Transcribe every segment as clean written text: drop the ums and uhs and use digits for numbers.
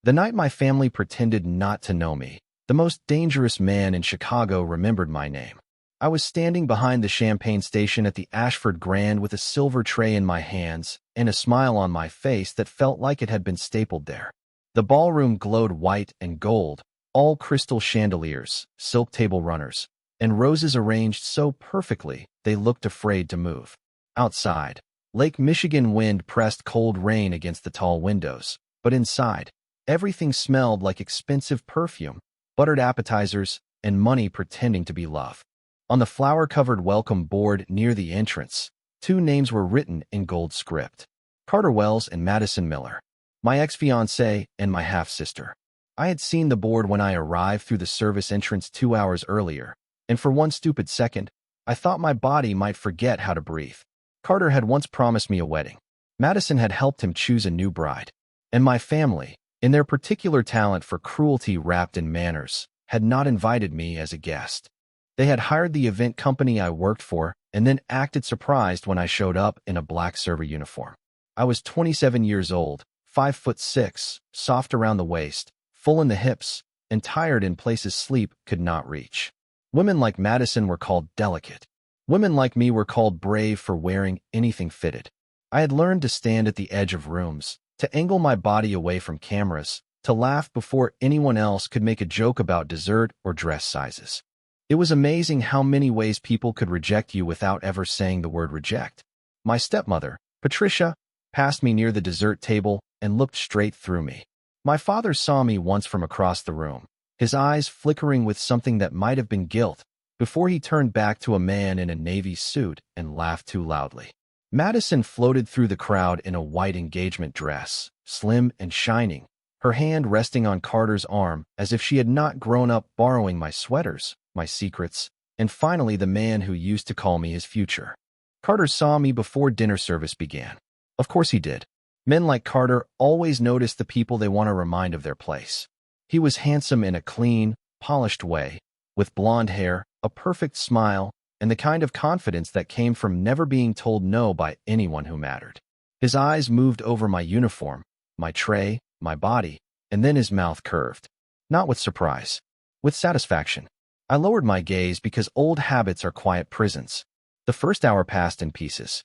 The night my family pretended not to know me, the most dangerous man in Chicago remembered my name. I was standing behind the champagne station at the Ashford Grand with a silver tray in my hands and a smile on my face that felt like it had been stapled there. The ballroom glowed white and gold, all crystal chandeliers, silk table runners, and roses arranged so perfectly they looked afraid to move. Outside, Lake Michigan wind pressed cold rain against the tall windows, but inside, everything smelled like expensive perfume, buttered appetizers, and money pretending to be love. On the flower-covered welcome board near the entrance, two names were written in gold script: Carter Wells and Madison Miller, my ex-fiancée and my half-sister. I had seen the board when I arrived through the service entrance 2 hours earlier, and for one stupid second, I thought my body might forget how to breathe. Carter had once promised me a wedding. Madison had helped him choose a new bride. And my family, in their particular talent for cruelty wrapped in manners, had not invited me as a guest. They had hired the event company I worked for and then acted surprised when I showed up in a black server uniform. I was 27 years old, 5'6", soft around the waist, full in the hips, and tired in places sleep could not reach. Women like Madison were called delicate. Women like me were called brave for wearing anything fitted. I had learned to stand at the edge of rooms, to angle my body away from cameras, to laugh before anyone else could make a joke about dessert or dress sizes. It was amazing how many ways people could reject you without ever saying the word reject. My stepmother, Patricia, passed me near the dessert table and looked straight through me. My father saw me once from across the room, his eyes flickering with something that might have been guilt, before he turned back to a man in a navy suit and laughed too loudly. Madison floated through the crowd in a white engagement dress, slim and shining, her hand resting on Carter's arm as if she had not grown up borrowing my sweaters, my secrets, and finally the man who used to call me his future. Carter saw me before dinner service began. Of course he did. Men like Carter always notice the people they want to remind of their place. He was handsome in a clean, polished way, with blonde hair, a perfect smile, and the kind of confidence that came from never being told no by anyone who mattered. His eyes moved over my uniform, my tray, my body, and then his mouth curved. Not with surprise, with satisfaction. I lowered my gaze because old habits are quiet prisons. The first hour passed in pieces.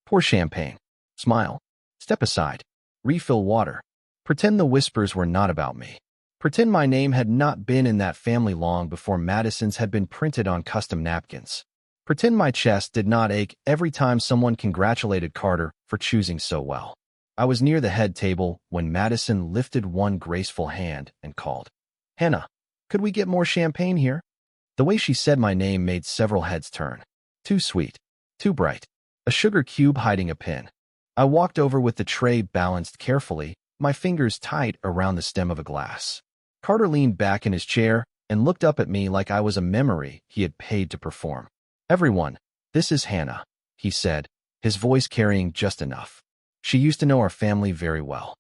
Pour champagne. Smile. Step aside. Refill water. Pretend the whispers were not about me. Pretend my name had not been in that family long before Madison's had been printed on custom napkins. Pretend my chest did not ache every time someone congratulated Carter for choosing so well. I was near the head table when Madison lifted one graceful hand and called, "Hannah, could we get more champagne here?" The way she said my name made several heads turn. Too sweet. Too bright. A sugar cube hiding a pin. I walked over with the tray balanced carefully, my fingers tight around the stem of a glass. Carter leaned back in his chair and looked up at me like I was a memory he had paid to perform. "Everyone, this is Hannah," he said, his voice carrying just enough. She used to know our family very well.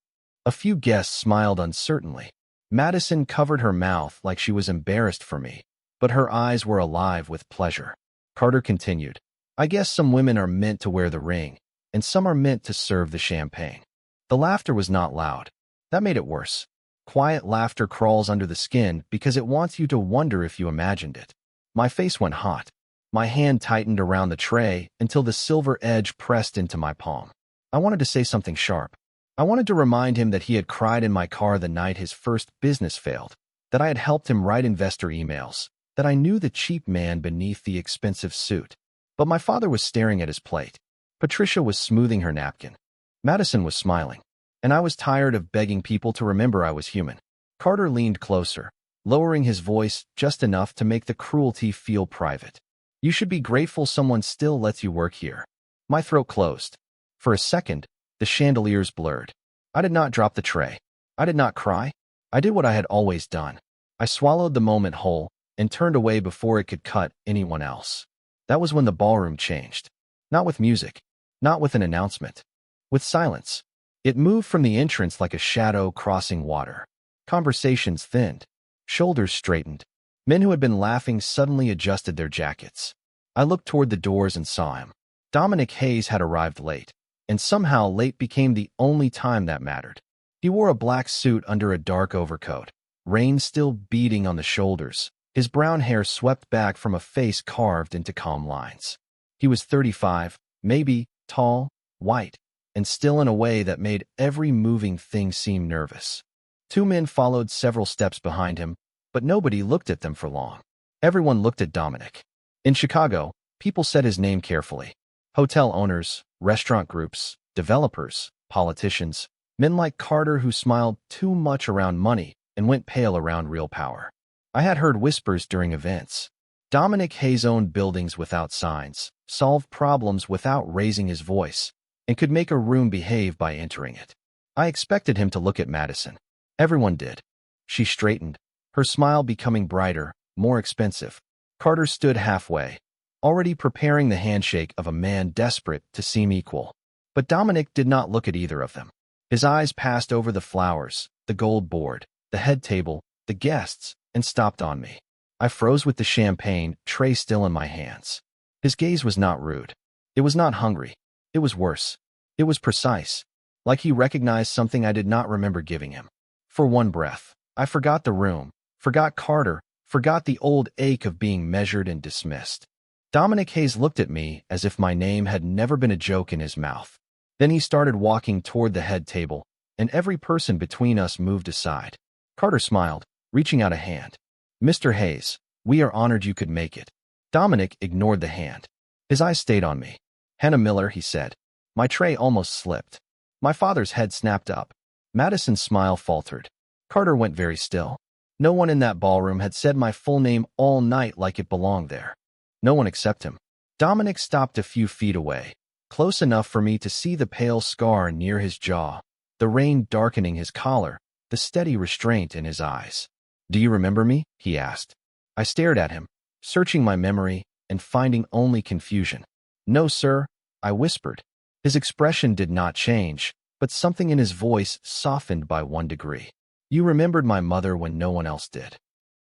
A few guests smiled uncertainly. Madison covered her mouth like she was embarrassed for me, but her eyes were alive with pleasure. Carter continued, "I guess some women are meant to wear the ring, and some are meant to serve the champagne." The laughter was not loud. That made it worse. Quiet laughter crawls under the skin because it wants you to wonder if you imagined it. My face went hot. My hand tightened around the tray until the silver edge pressed into my palm. I wanted to say something sharp. I wanted to remind him that he had cried in my car the night his first business failed, that I had helped him write investor emails, that I knew the cheap man beneath the expensive suit. But my father was staring at his plate. Patricia was smoothing her napkin. Madison was smiling. And I was tired of begging people to remember I was human. Carter leaned closer, lowering his voice just enough to make the cruelty feel private. "You should be grateful someone still lets you work here." My throat closed. For a second, the chandeliers blurred. I did not drop the tray. I did not cry. I did what I had always done. I swallowed the moment whole and turned away before it could cut anyone else. That was when the ballroom changed. Not with music. Not with an announcement. With silence. It moved from the entrance like a shadow crossing water. Conversations thinned. Shoulders straightened. Men who had been laughing suddenly adjusted their jackets. I looked toward the doors and saw him. Dominic Hayes had arrived late, and somehow late became the only time that mattered. He wore a black suit under a dark overcoat, rain still beating on the shoulders, his brown hair swept back from a face carved into calm lines. He was 35, maybe, tall, white, and still in a way that made every moving thing seem nervous. Two men followed several steps behind him, but nobody looked at them for long. Everyone looked at Dominic. In Chicago, people said his name carefully. Hotel owners, restaurant groups, developers, politicians, men like Carter who smiled too much around money and went pale around real power. I had heard whispers during events. Dominic Hayes owned buildings without signs, solved problems without raising his voice, and could make a room behave by entering it. I expected him to look at Madison. Everyone did. She straightened, her smile becoming brighter, more expensive. Carter stood halfway, already preparing the handshake of a man desperate to seem equal. But Dominic did not look at either of them. His eyes passed over the flowers, the gold board, the head table, the guests, and stopped on me. I froze with the champagne tray still in my hands. His gaze was not rude. It was not hungry. It was worse. It was precise, like he recognized something I did not remember giving him. For one breath, I forgot the room, forgot Carter, forgot the old ache of being measured and dismissed. Dominic Hayes looked at me as if my name had never been a joke in his mouth. Then he started walking toward the head table, and every person between us moved aside. Carter smiled, reaching out a hand. "Mr. Hayes, we are honored you could make it." Dominic ignored the hand. His eyes stayed on me. "Hannah Miller," he said. My tray almost slipped. My father's head snapped up. Madison's smile faltered. Carter went very still. No one in that ballroom had said my full name all night like it belonged there. No one except him. Dominic stopped a few feet away, close enough for me to see the pale scar near his jaw, the rain darkening his collar, the steady restraint in his eyes. "Do you remember me?" he asked. I stared at him, searching my memory and finding only confusion. "No, sir," I whispered. His expression did not change, but something in his voice softened by 1 degree. "You remembered my mother when no one else did."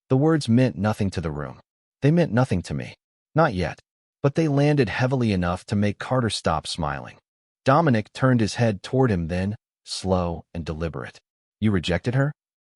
The words meant nothing to the room. They meant nothing to me. Not yet, but they landed heavily enough to make Carter stop smiling. Dominic turned his head toward him then, slow and deliberate. "You rejected her?"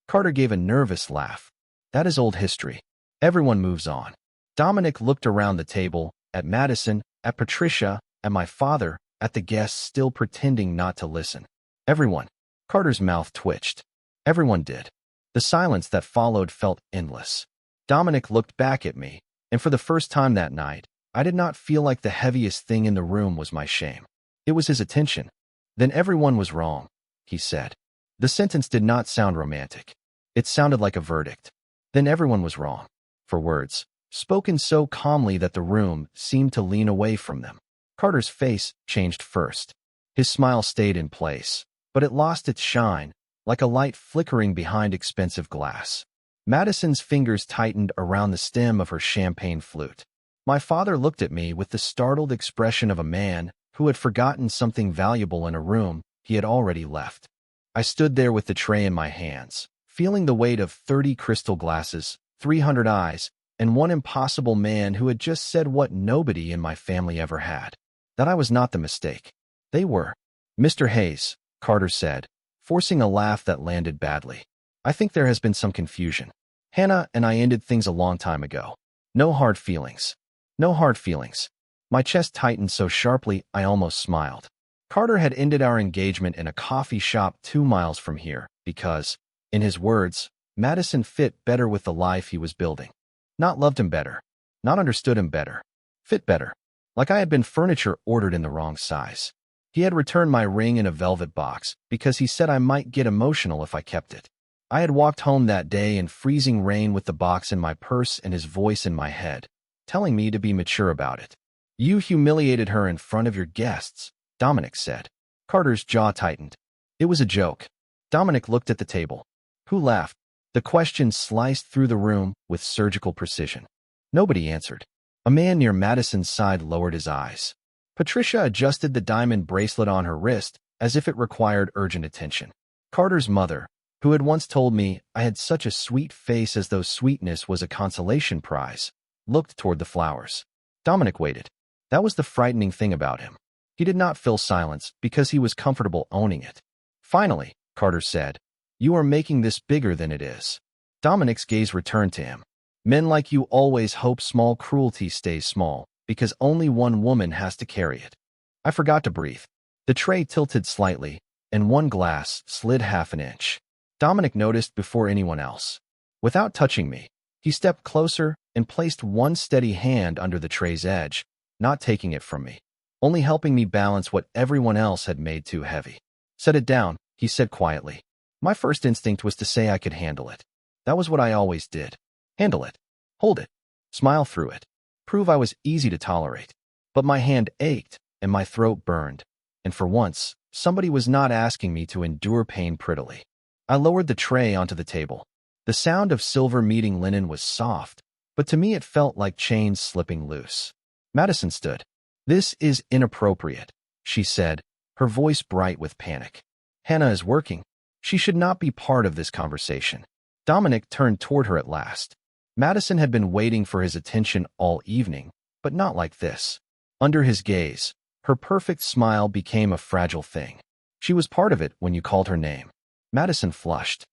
Carter gave a nervous laugh. "That is old history. Everyone moves on." Dominic looked around the table, at Madison, at Patricia, at my father, at the guests still pretending not to listen. "Everyone." Carter's mouth twitched. Everyone did. The silence that followed felt endless. Dominic looked back at me, and for the first time that night, I did not feel like the heaviest thing in the room was my shame. It was his attention. "Then everyone was wrong," he said. The sentence did not sound romantic. It sounded like a verdict. Then everyone was wrong. For words, spoken so calmly that the room seemed to lean away from them. Carter's face changed first. His smile stayed in place, but it lost its shine, like a light flickering behind expensive glass. Madison's fingers tightened around the stem of her champagne flute. My father looked at me with the startled expression of a man who had forgotten something valuable in a room he had already left. I stood there with the tray in my hands, feeling the weight of 30 crystal glasses, 300 eyes, and one impossible man who had just said what nobody in my family ever had. That I was not the mistake. They were. "Mr. Hayes," Carter said, forcing a laugh that landed badly. "I think there has been some confusion. Hannah and I ended things a long time ago. No hard feelings. No hard feelings." My chest tightened so sharply I almost smiled. Carter had ended our engagement in a coffee shop 2 miles from here because, in his words, Madison fit better with the life he was building. Not loved him better. Not understood him better. Fit better. Like I had been furniture ordered in the wrong size. He had returned my ring in a velvet box because he said I might get emotional if I kept it. I had walked home that day in freezing rain with the box in my purse and his voice in my head, telling me to be mature about it. "You humiliated her in front of your guests," Dominic said. Carter's jaw tightened. It was a joke. Dominic looked at the table. Who laughed? The question sliced through the room with surgical precision. Nobody answered. A man near Madison's side lowered his eyes. Patricia adjusted the diamond bracelet on her wrist as if it required urgent attention. Carter's mother, who had once told me I had such a sweet face as though sweetness was a consolation prize, looked toward the flowers. Dominic waited. That was the frightening thing about him. He did not fill silence because he was comfortable owning it. Finally, Carter said. You are making this bigger than it is. Dominic's gaze returned to him. Men like you always hope small cruelty stays small, because only one woman has to carry it. I forgot to breathe. The tray tilted slightly, and one glass slid half an inch. Dominic noticed before anyone else. Without touching me, he stepped closer and placed one steady hand under the tray's edge, not taking it from me, only helping me balance what everyone else had made too heavy. Set it down, he said quietly. My first instinct was to say I could handle it. That was what I always did. Handle it. Hold it. Smile through it. Prove I was easy to tolerate. But my hand ached, and my throat burned. And for once, somebody was not asking me to endure pain prettily. I lowered the tray onto the table. The sound of silver meeting linen was soft, but to me it felt like chains slipping loose. Madison stood. This is inappropriate, she said, her voice bright with panic. Hannah is working. She should not be part of this conversation. Dominic turned toward her at last. Madison had been waiting for his attention all evening, but not like this. Under his gaze, her perfect smile became a fragile thing. She was part of it when you called her name. Madison flushed.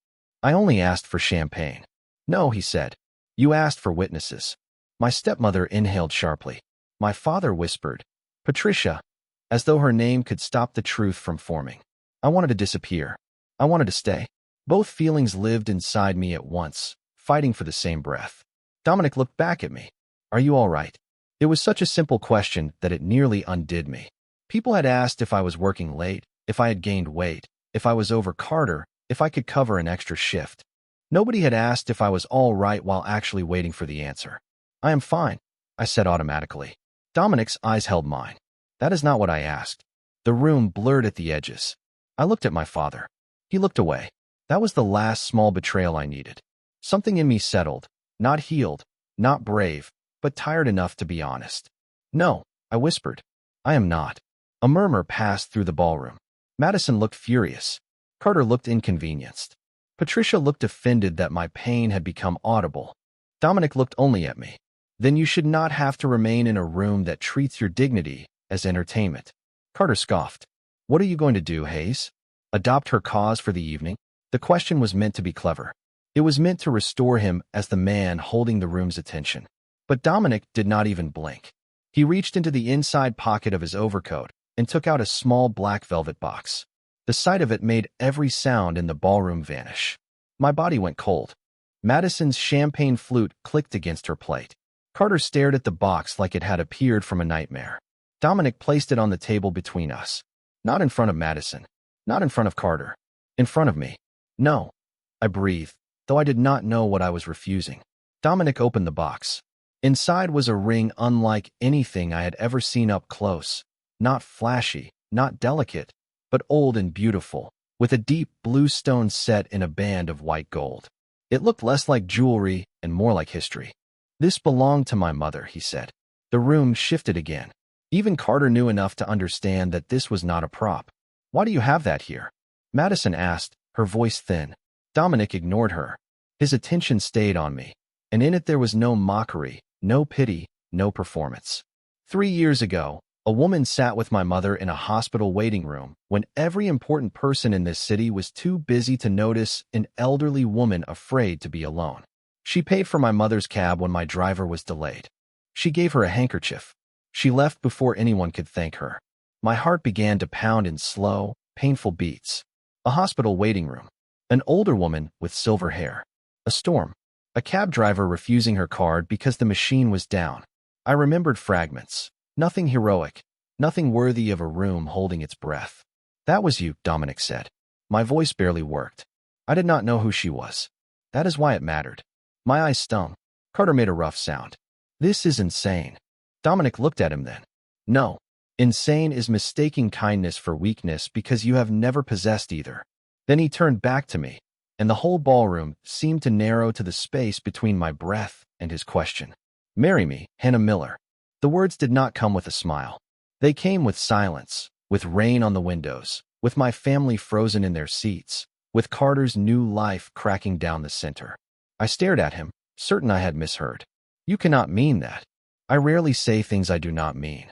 I only asked for champagne. No, he said. You asked for witnesses. My stepmother inhaled sharply. My father whispered, Patricia, as though her name could stop the truth from forming. I wanted to disappear. I wanted to stay. Both feelings lived inside me at once, fighting for the same breath. Dominic looked back at me. Are you all right? It was such a simple question that it nearly undid me. People had asked if I was working late, if I had gained weight, if I was over Carter, if I could cover an extra shift. Nobody had asked if I was all right while actually waiting for the answer. I am fine, I said automatically. Dominic's eyes held mine. That is not what I asked. The room blurred at the edges. I looked at my father. He looked away. That was the last small betrayal I needed. Something in me settled, not healed, not brave, but tired enough to be honest. No, I whispered. I am not. A murmur passed through the ballroom. Madison looked furious. Carter looked inconvenienced. Patricia looked offended that my pain had become audible. Dominic looked only at me. Then you should not have to remain in a room that treats your dignity as entertainment. Carter scoffed. What are you going to do, Hayes? Adopt her cause for the evening? The question was meant to be clever. It was meant to restore him as the man holding the room's attention. But Dominic did not even blink. He reached into the inside pocket of his overcoat and took out a small black velvet box. The sight of it made every sound in the ballroom vanish. My body went cold. Madison's champagne flute clicked against her plate. Carter stared at the box like it had appeared from a nightmare. Dominic placed it on the table between us. Not in front of Madison. Not in front of Carter. In front of me. No. I breathed, though I did not know what I was refusing. Dominic opened the box. Inside was a ring unlike anything I had ever seen up close. Not flashy, not delicate, but old and beautiful, with a deep blue stone set in a band of white gold. It looked less like jewelry and more like history. This belonged to my mother, he said. The room shifted again. Even Carter knew enough to understand that this was not a prop. Why do you have that here? Madison asked, her voice thin. Dominic ignored her. His attention stayed on me, and in it there was no mockery, no pity, no performance. 3 years ago, a woman sat with my mother in a hospital waiting room when every important person in this city was too busy to notice an elderly woman afraid to be alone. She paid for my mother's cab when my driver was delayed. She gave her a handkerchief. She left before anyone could thank her. My heart began to pound in slow, painful beats. A hospital waiting room. An older woman with silver hair. A storm. A cab driver refusing her card because the machine was down. I remembered fragments. Nothing heroic. Nothing worthy of a room holding its breath. That was you, Dominic said. My voice barely worked. I did not know who she was. That is why it mattered. My eyes stung. Carter made a rough sound. This is insane. Dominic looked at him then. No. Insane is mistaking kindness for weakness because you have never possessed either. Then he turned back to me, and the whole ballroom seemed to narrow to the space between my breath and his question. Marry me, Hannah Miller. The words did not come with a smile. They came with silence, with rain on the windows, with my family frozen in their seats, with Carter's new life cracking down the center. I stared at him, certain I had misheard. You cannot mean that. I rarely say things I do not mean.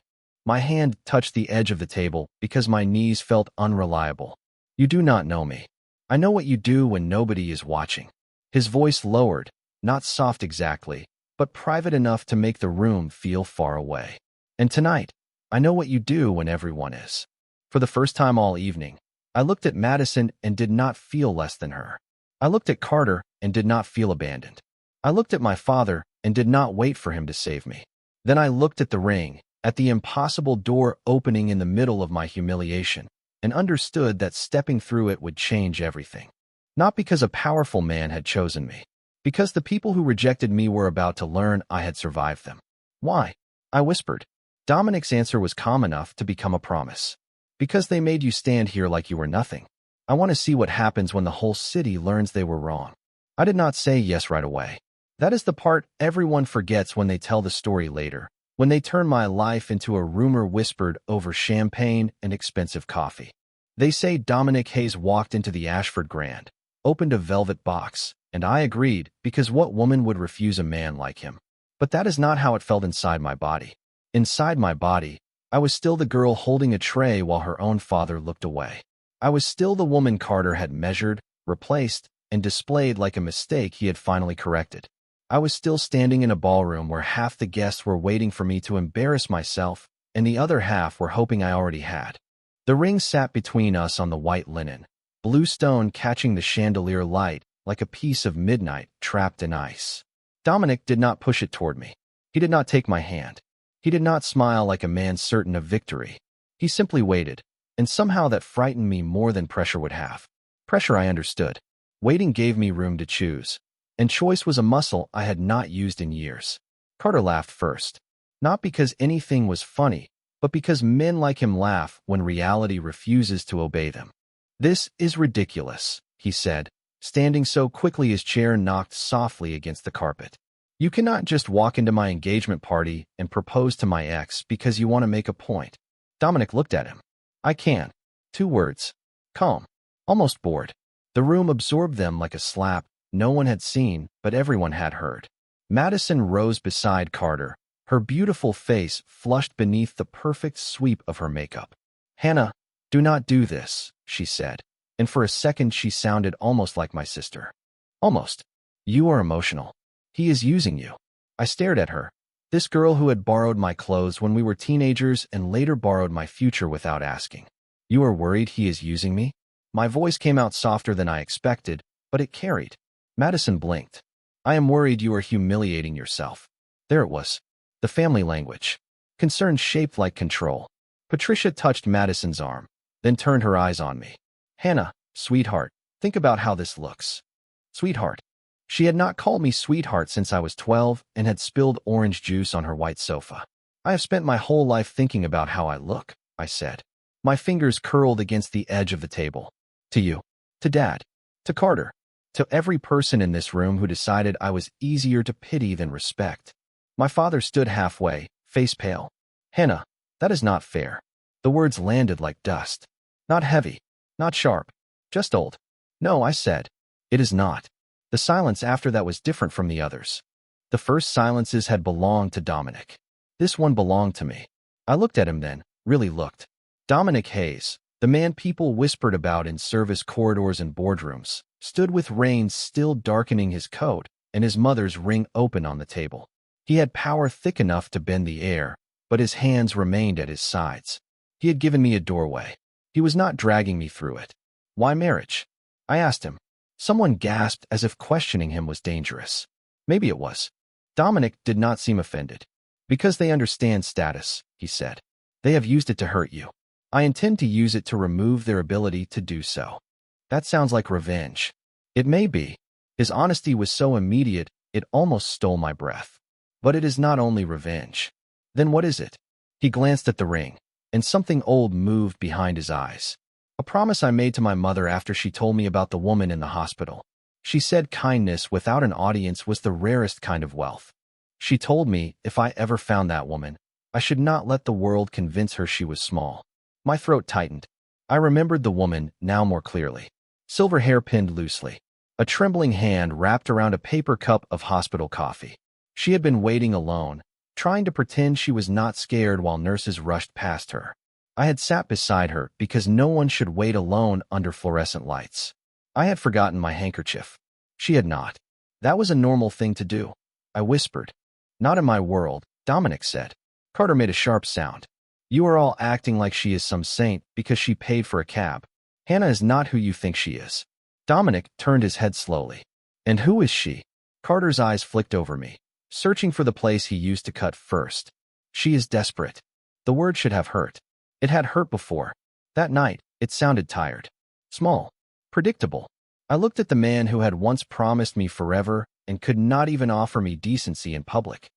My hand touched the edge of the table because my knees felt unreliable. You do not know me. I know what you do when nobody is watching. His voice lowered, not soft exactly, but private enough to make the room feel far away. And tonight, I know what you do when everyone is. For the first time all evening, I looked at Madison and did not feel less than her. I looked at Carter and did not feel abandoned. I looked at my father and did not wait for him to save me. Then I looked at the ring, at the impossible door opening in the middle of my humiliation, and understood that stepping through it would change everything. Not because a powerful man had chosen me, because the people who rejected me were about to learn I had survived them. Why? I whispered. Dominic's answer was calm enough to become a promise. Because they made you stand here like you were nothing. I want to see what happens when the whole city learns they were wrong. I did not say yes right away. That is the part everyone forgets when they tell the story later, when they turn my life into a rumor whispered over champagne and expensive coffee. They say Dominic Hayes walked into the Ashford Grand, opened a velvet box, and I agreed because what woman would refuse a man like him? But that is not how it felt inside my body. Inside my body, I was still the girl holding a tray while her own father looked away. I was still the woman Carter had measured, replaced, and displayed like a mistake he had finally corrected. I was still standing in a ballroom where half the guests were waiting for me to embarrass myself, and the other half were hoping I already had. The ring sat between us on the white linen, blue stone catching the chandelier light like a piece of midnight trapped in ice. Dominic did not push it toward me. He did not take my hand. He did not smile like a man certain of victory. He simply waited, and somehow that frightened me more than pressure would have. Pressure I understood. Waiting gave me room to choose, and choice was a muscle I had not used in years. Carter laughed first, not because anything was funny, but because men like him laugh when reality refuses to obey them. This is ridiculous, he said, standing so quickly his chair knocked softly against the carpet. You cannot just walk into my engagement party and propose to my ex because you want to make a point. Dominic looked at him. I can. 2 words. Calm. Almost bored. The room absorbed them like a slap no one had seen, but everyone had heard. Madison rose beside Carter, her beautiful face flushed beneath the perfect sweep of her makeup. Hannah, do not do this, she said, and for a second she sounded almost like my sister. Almost. You are emotional. He is using you. I stared at her. This girl who had borrowed my clothes when we were teenagers and later borrowed my future without asking. You are worried he is using me? My voice came out softer than I expected, but it carried. Madison blinked. I am worried you are humiliating yourself. There it was. The family language. Concern shaped like control. Patricia touched Madison's arm, then turned her eyes on me. Hannah, sweetheart, think about how this looks. Sweetheart. She had not called me sweetheart since I was 12 and had spilled orange juice on her white sofa. I have spent my whole life thinking about how I look, I said. My fingers curled against the edge of the table. To you. To Dad. To Carter. To every person in this room who decided I was easier to pity than respect. My father stood halfway, face pale. Hannah, that is not fair. The words landed like dust. Not heavy. Not sharp. Just old. No, I said. It is not. The silence after that was different from the others. The first silences had belonged to Dominic. This one belonged to me. I looked at him then, really looked. Dominic Hayes, the man people whispered about in service corridors and boardrooms, stood with reins still darkening his coat and his mother's ring open on the table. He had power thick enough to bend the air, but his hands remained at his sides. He had given me a doorway. He was not dragging me through it. Why marriage? I asked him. Someone gasped as if questioning him was dangerous. Maybe it was. Dominic did not seem offended. Because they understand status, he said. They have used it to hurt you. I intend to use it to remove their ability to do so. That sounds like revenge. It may be. His honesty was so immediate, it almost stole my breath. But it is not only revenge. Then what is it? He glanced at the ring, and something old moved behind his eyes. A promise I made to my mother after she told me about the woman in the hospital. She said kindness without an audience was the rarest kind of wealth. She told me if I ever found that woman, I should not let the world convince her she was small. My throat tightened. I remembered the woman now more clearly. Silver hair pinned loosely. A trembling hand wrapped around a paper cup of hospital coffee. She had been waiting alone, trying to pretend she was not scared while nurses rushed past her. I had sat beside her because no one should wait alone under fluorescent lights. I had forgotten my handkerchief. She had not. That was a normal thing to do. I whispered. Not in my world, Dominic said. Carter made a sharp sound. You are all acting like she is some saint because she paid for a cab. Hannah is not who you think she is. Dominic turned his head slowly. And who is she? Carter's eyes flicked over me, searching for the place he used to cut first. She is desperate. The word should have hurt. It had hurt before. That night, it sounded tired. Small. Predictable. I looked at the man who had once promised me forever and could not even offer me decency in public.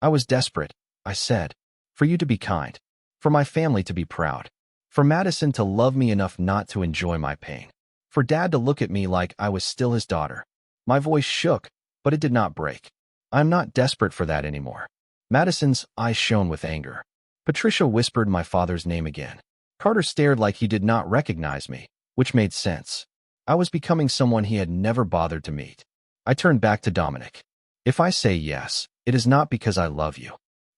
I was desperate, I said. For you to be kind. For my family to be proud. For Madison to love me enough not to enjoy my pain. For Dad to look at me like I was still his daughter. My voice shook, but it did not break. I am not desperate for that anymore. Madison's eyes shone with anger. Patricia whispered my father's name again. Carter stared like he did not recognize me, which made sense. I was becoming someone he had never bothered to meet. I turned back to Dominic. If I say yes, it is not because I love you.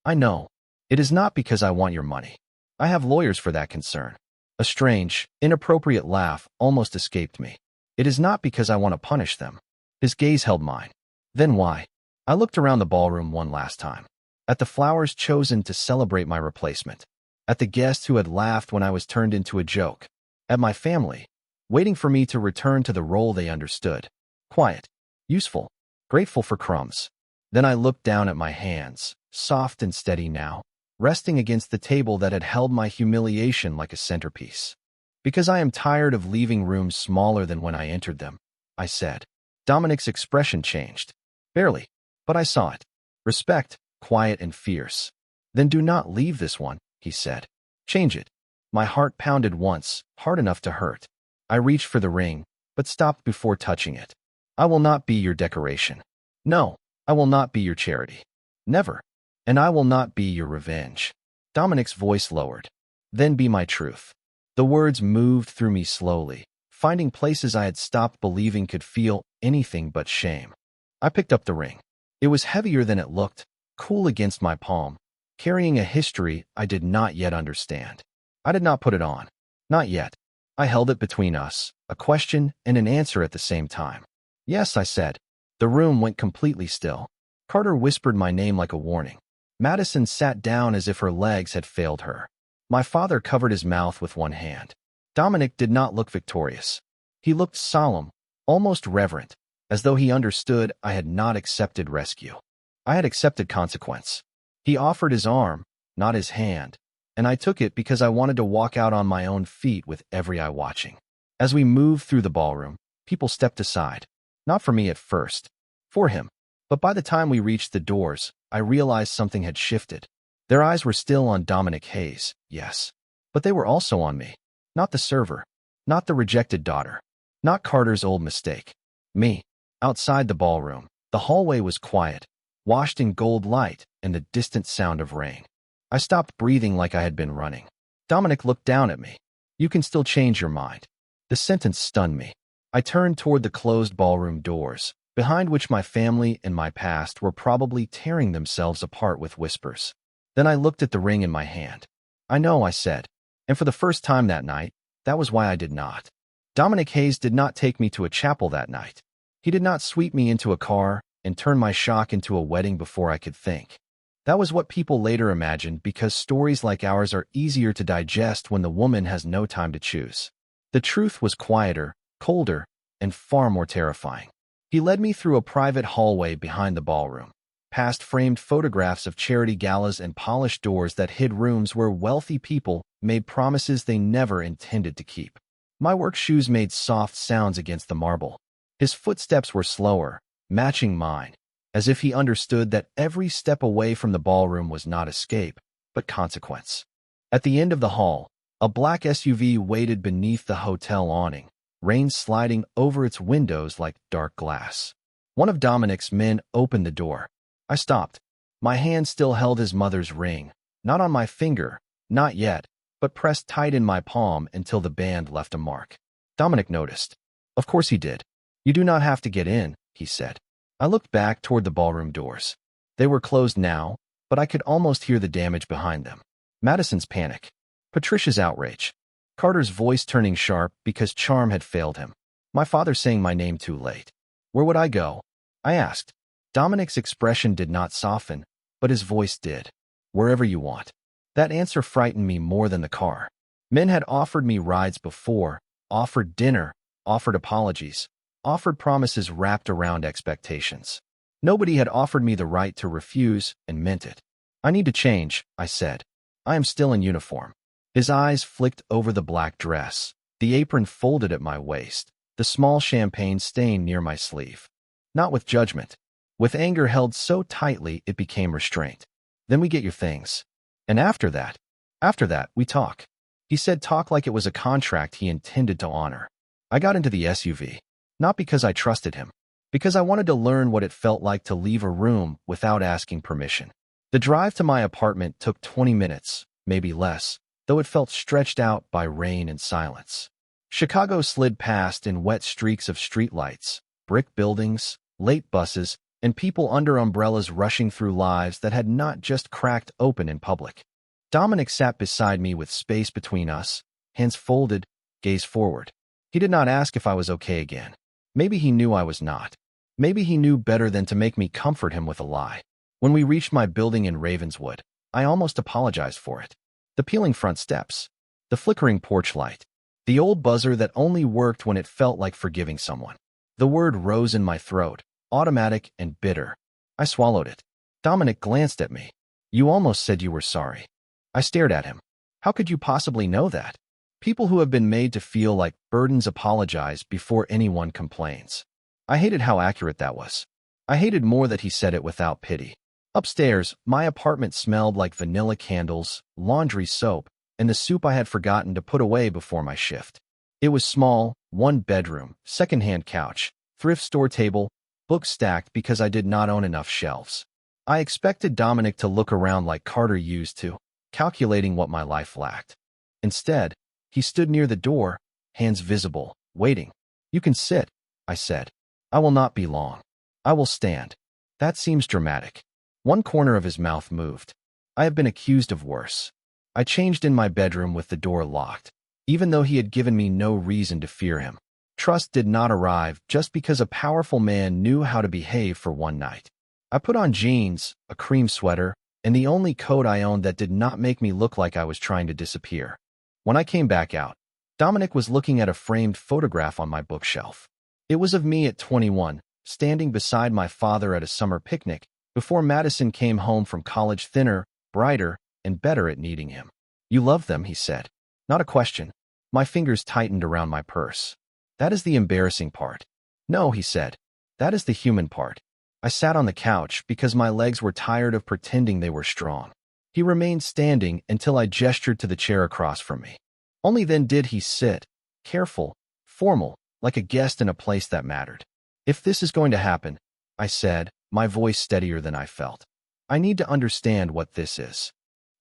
I know. It is not because I want your money. I have lawyers for that concern. A strange, inappropriate laugh almost escaped me. It is not because I want to punish them. His gaze held mine. Then why? I looked around the ballroom one last time. At the flowers chosen to celebrate my replacement. At the guests who had laughed when I was turned into a joke. At my family, waiting for me to return to the role they understood. Quiet. Useful. Grateful for crumbs. Then I looked down at my hands, soft and steady now, resting against the table that had held my humiliation like a centerpiece. Because I am tired of leaving rooms smaller than when I entered them, I said. Dominic's expression changed. Barely, but I saw it. Respect, quiet and fierce. Then do not leave this one, he said. Change it. My heart pounded once, hard enough to hurt. I reached for the ring, but stopped before touching it. I will not be your decoration. No, I will not be your charity. Never. And I will not be your revenge. Dominic's voice lowered. Then be my truth. The words moved through me slowly, finding places I had stopped believing could feel anything but shame. I picked up the ring. It was heavier than it looked, cool against my palm, carrying a history I did not yet understand. I did not put it on. Not yet. I held it between us, a question and an answer at the same time. Yes, I said. The room went completely still. Carter whispered my name like a warning. Madison sat down as if her legs had failed her. My father covered his mouth with one hand. Dominic did not look victorious. He looked solemn, almost reverent, as though he understood I had not accepted rescue. I had accepted consequence. He offered his arm, not his hand, and I took it because I wanted to walk out on my own feet with every eye watching. As we moved through the ballroom, people stepped aside. Not for me at first. For him. But by the time we reached the doors, I realized something had shifted. Their eyes were still on Dominic Hayes, yes. But they were also on me. Not the server. Not the rejected daughter. Not Carter's old mistake. Me. Outside the ballroom, the hallway was quiet, washed in gold light and the distant sound of rain. I stopped breathing like I had been running. Dominic looked down at me. You can still change your mind. The sentence stunned me. I turned toward the closed ballroom doors, behind which my family and my past were probably tearing themselves apart with whispers. Then I looked at the ring in my hand. I know, I said. And for the first time that night, that was why I did not. Dominic Hayes did not take me to a chapel that night. He did not sweep me into a car and turn my shock into a wedding before I could think. That was what people later imagined because stories like ours are easier to digest when the woman has no time to choose. The truth was quieter, colder, and far more terrifying. He led me through a private hallway behind the ballroom, past framed photographs of charity galas and polished doors that hid rooms where wealthy people made promises they never intended to keep. My work shoes made soft sounds against the marble. His footsteps were slower, matching mine, as if he understood that every step away from the ballroom was not escape, but consequence. At the end of the hall, a black SUV waited beneath the hotel awning, rain sliding over its windows like dark glass. One of Dominic's men opened the door. I stopped. My hand still held his mother's ring, not on my finger, not yet, but pressed tight in my palm until the band left a mark. Dominic noticed. Of course he did. You do not have to get in, he said. I looked back toward the ballroom doors. They were closed now, but I could almost hear the damage behind them. Madison's panic. Patricia's outrage. Carter's voice turning sharp because charm had failed him. My father saying my name too late. Where would I go? I asked. Dominic's expression did not soften, but his voice did. Wherever you want. That answer frightened me more than the car. Men had offered me rides before, offered dinner, offered apologies, offered promises wrapped around expectations. Nobody had offered me the right to refuse and meant it. I need to change, I said. I am still in uniform. His eyes flicked over the black dress, the apron folded at my waist, the small champagne stain near my sleeve. Not with judgment. With anger held so tightly it became restraint. Then we get your things. And after that, we talk. He said talk like it was a contract he intended to honor. I got into the SUV. Not because I trusted him. Because I wanted to learn what it felt like to leave a room without asking permission. The drive to my apartment took 20 minutes, maybe less, though it felt stretched out by rain and silence. Chicago slid past in wet streaks of streetlights, brick buildings, late buses, and people under umbrellas rushing through lives that had not just cracked open in public. Dominic sat beside me with space between us, hands folded, gaze forward. He did not ask if I was okay again. Maybe he knew I was not. Maybe he knew better than to make me comfort him with a lie. When we reached my building in Ravenswood, I almost apologized for it. The peeling front steps, the flickering porch light, the old buzzer that only worked when it felt like forgiving someone. The word rose in my throat, automatic and bitter. I swallowed it. Dominic glanced at me. You almost said you were sorry. I stared at him. How could you possibly know that? People who have been made to feel like burdens apologize before anyone complains. I hated how accurate that was. I hated more that he said it without pity. Upstairs, my apartment smelled like vanilla candles, laundry soap, and the soup I had forgotten to put away before my shift. It was small, one bedroom, second-hand couch, thrift store table, books stacked because I did not own enough shelves. I expected Dominic to look around like Carter used to, calculating what my life lacked. Instead, he stood near the door, hands visible, waiting. You can sit, I said. I will not be long. I will stand. That seems dramatic. One corner of his mouth moved. I have been accused of worse. I changed in my bedroom with the door locked, even though he had given me no reason to fear him. Trust did not arrive just because a powerful man knew how to behave for one night. I put on jeans, a cream sweater, and the only coat I owned that did not make me look like I was trying to disappear. When I came back out, Dominic was looking at a framed photograph on my bookshelf. It was of me at 21, standing beside my father at a summer picnic, before Madison came home from college thinner, brighter, and better at needing him. You love them, he said. Not a question. My fingers tightened around my purse. That is the embarrassing part. No, he said. That is the human part. I sat on the couch because my legs were tired of pretending they were strong. He remained standing until I gestured to the chair across from me. Only then did he sit, careful, formal, like a guest in a place that mattered. If this is going to happen, I said, my voice steadier than I felt, I need to understand what this is.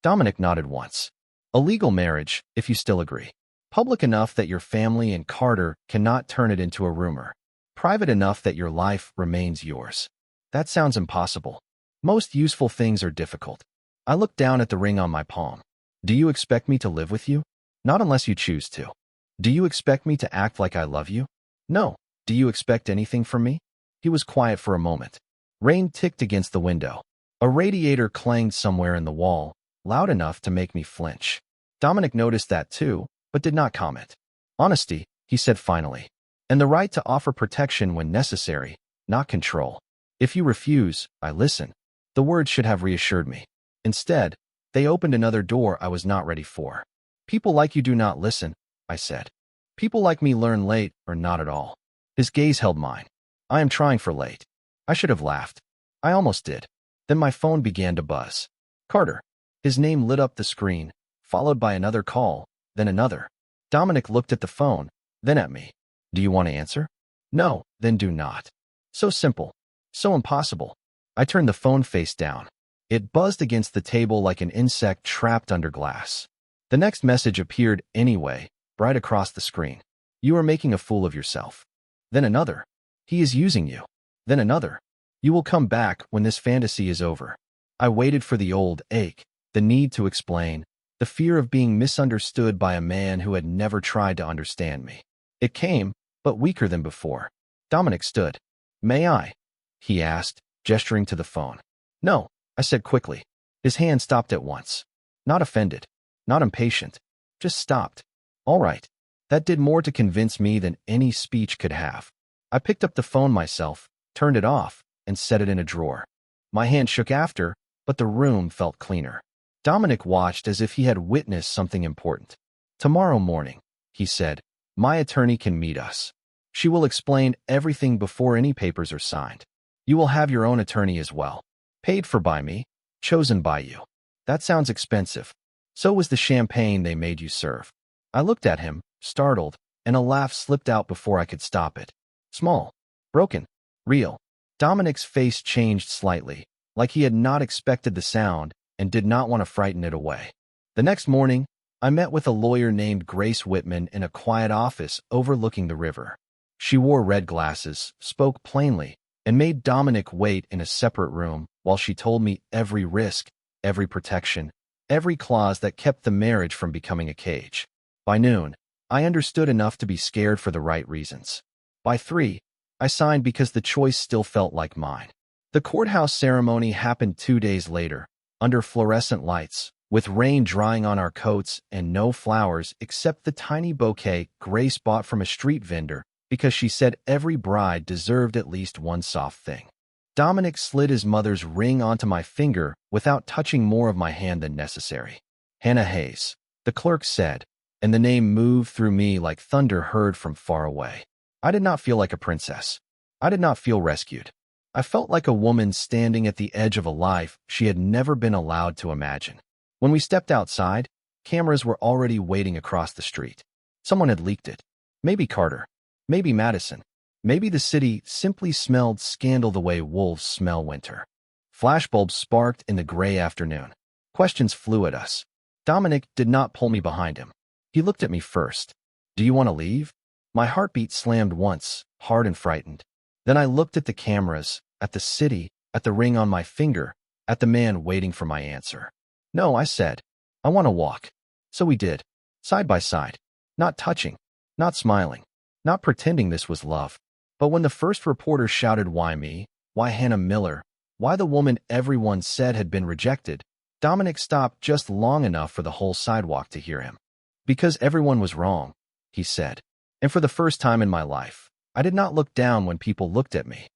Dominic nodded once. A legal marriage, if you still agree. Public enough that your family and Carter cannot turn it into a rumor. Private enough that your life remains yours. That sounds impossible. Most useful things are difficult. I looked down at the ring on my palm. Do you expect me to live with you? Not unless you choose to. Do you expect me to act like I love you? No. Do you expect anything from me? He was quiet for a moment. Rain ticked against the window. A radiator clanged somewhere in the wall, loud enough to make me flinch. Dominic noticed that too, but did not comment. Honesty, he said finally. And the right to offer protection when necessary, not control. If you refuse, I listen. The words should have reassured me. Instead, they opened another door I was not ready for. People like you do not listen, I said. People like me learn late or not at all. His gaze held mine. I am trying for late. I should have laughed. I almost did. Then my phone began to buzz. Carter. His name lit up the screen, followed by another call, then another. Dominic looked at the phone, then at me. Do you want to answer? No, then do not. So simple. So impossible. I turned the phone face down. It buzzed against the table like an insect trapped under glass. The next message appeared anyway, right across the screen. You are making a fool of yourself. Then another. He is using you. Then another. You will come back when this fantasy is over. I waited for the old ache, the need to explain, the fear of being misunderstood by a man who had never tried to understand me. It came, but weaker than before. Dominic stood. "May I?" he asked, gesturing to the phone. "No," I said quickly. His hand stopped at once. Not offended, not impatient, just stopped. "All right." That did more to convince me than any speech could have. I picked up the phone myself, turned it off, and set it in a drawer. My hand shook after, but the room felt cleaner. Dominic watched as if he had witnessed something important. "Tomorrow morning," he said, "my attorney can meet us. She will explain everything before any papers are signed. You will have your own attorney as well. Paid for by me, chosen by you." "That sounds expensive." "So was the champagne they made you serve." I looked at him, startled, and a laugh slipped out before I could stop it. Small, broken, real. Dominic's face changed slightly, like he had not expected the sound and did not want to frighten it away. The next morning, I met with a lawyer named Grace Whitman in a quiet office overlooking the river. She wore red glasses, spoke plainly, and made Dominic wait in a separate room while she told me every risk, every protection, every clause that kept the marriage from becoming a cage. By noon, I understood enough to be scared for the right reasons. By 3, I signed because the choice still felt like mine. The courthouse ceremony happened 2 days later, under fluorescent lights, with rain drying on our coats and no flowers except the tiny bouquet Grace bought from a street vendor because she said every bride deserved at least one soft thing. Dominic slid his mother's ring onto my finger without touching more of my hand than necessary. "Hannah Hayes," the clerk said, and the name moved through me like thunder heard from far away. I did not feel like a princess. I did not feel rescued. I felt like a woman standing at the edge of a life she had never been allowed to imagine. When we stepped outside, cameras were already waiting across the street. Someone had leaked it. Maybe Carter. Maybe Madison. Maybe the city simply smelled scandal the way wolves smell winter. Flashbulbs sparked in the gray afternoon. Questions flew at us. Dominic did not pull me behind him. He looked at me first. "Do you want to leave?" My heartbeat slammed once, hard and frightened. Then I looked at the cameras, at the city, at the ring on my finger, at the man waiting for my answer. "No," I said. "I want to walk." So we did, side by side, not touching, not smiling, not pretending this was love. But when the first reporter shouted, "Why me? Why Hannah Miller? Why the woman everyone said had been rejected?" Dominic stopped just long enough for the whole sidewalk to hear him. "Because everyone was wrong," he said. And for the first time in my life, I did not look down when people looked at me.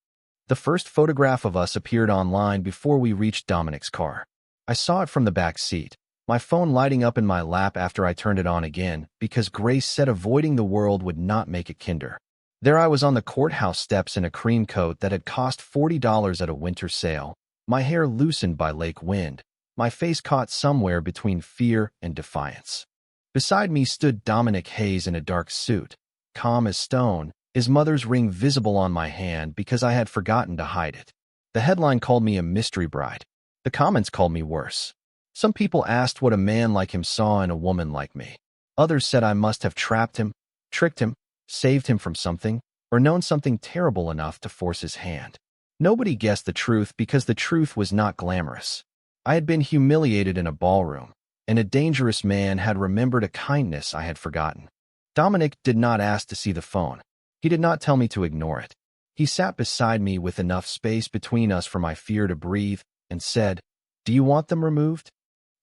The first photograph of us appeared online before we reached Dominic's car. I saw it from the back seat, my phone lighting up in my lap after I turned it on again because Grace said avoiding the world would not make it kinder. There I was on the courthouse steps in a cream coat that had cost $40 at a winter sale, my hair loosened by lake wind, my face caught somewhere between fear and defiance. Beside me stood Dominic Hayes in a dark suit, calm as stone, his mother's ring visible on my hand because I had forgotten to hide it. The headline called me a mystery bride. The comments called me worse. Some people asked what a man like him saw in a woman like me. Others said I must have trapped him, tricked him, saved him from something, or known something terrible enough to force his hand. Nobody guessed the truth because the truth was not glamorous. I had been humiliated in a ballroom, and a dangerous man had remembered a kindness I had forgotten. Dominic did not ask to see the phone. He did not tell me to ignore it. He sat beside me with enough space between us for my fear to breathe and said, "Do you want them removed?"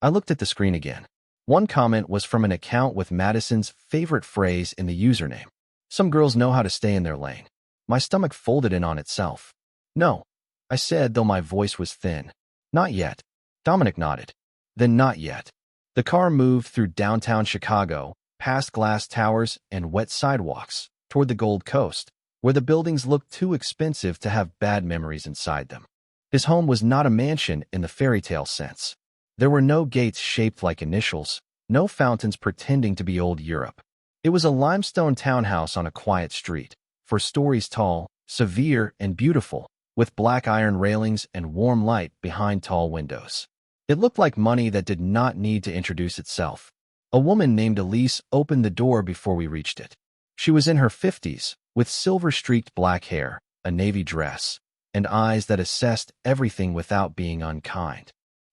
I looked at the screen again. One comment was from an account with Madison's favorite phrase in the username. "Some girls know how to stay in their lane." My stomach folded in on itself. "No," I said, though my voice was thin. "Not yet." Dominic nodded. "Then not yet." The car moved through downtown Chicago, past glass towers and wet sidewalks, toward the Gold Coast, where the buildings looked too expensive to have bad memories inside them. His home was not a mansion in the fairy tale sense. There were no gates shaped like initials, no fountains pretending to be old Europe. It was a limestone townhouse on a quiet street, 4 stories tall, severe and beautiful, with black iron railings and warm light behind tall windows. It looked like money that did not need to introduce itself. A woman named Elise opened the door before we reached it. She was in her 50s, with silver-streaked black hair, a navy dress, and eyes that assessed everything without being unkind.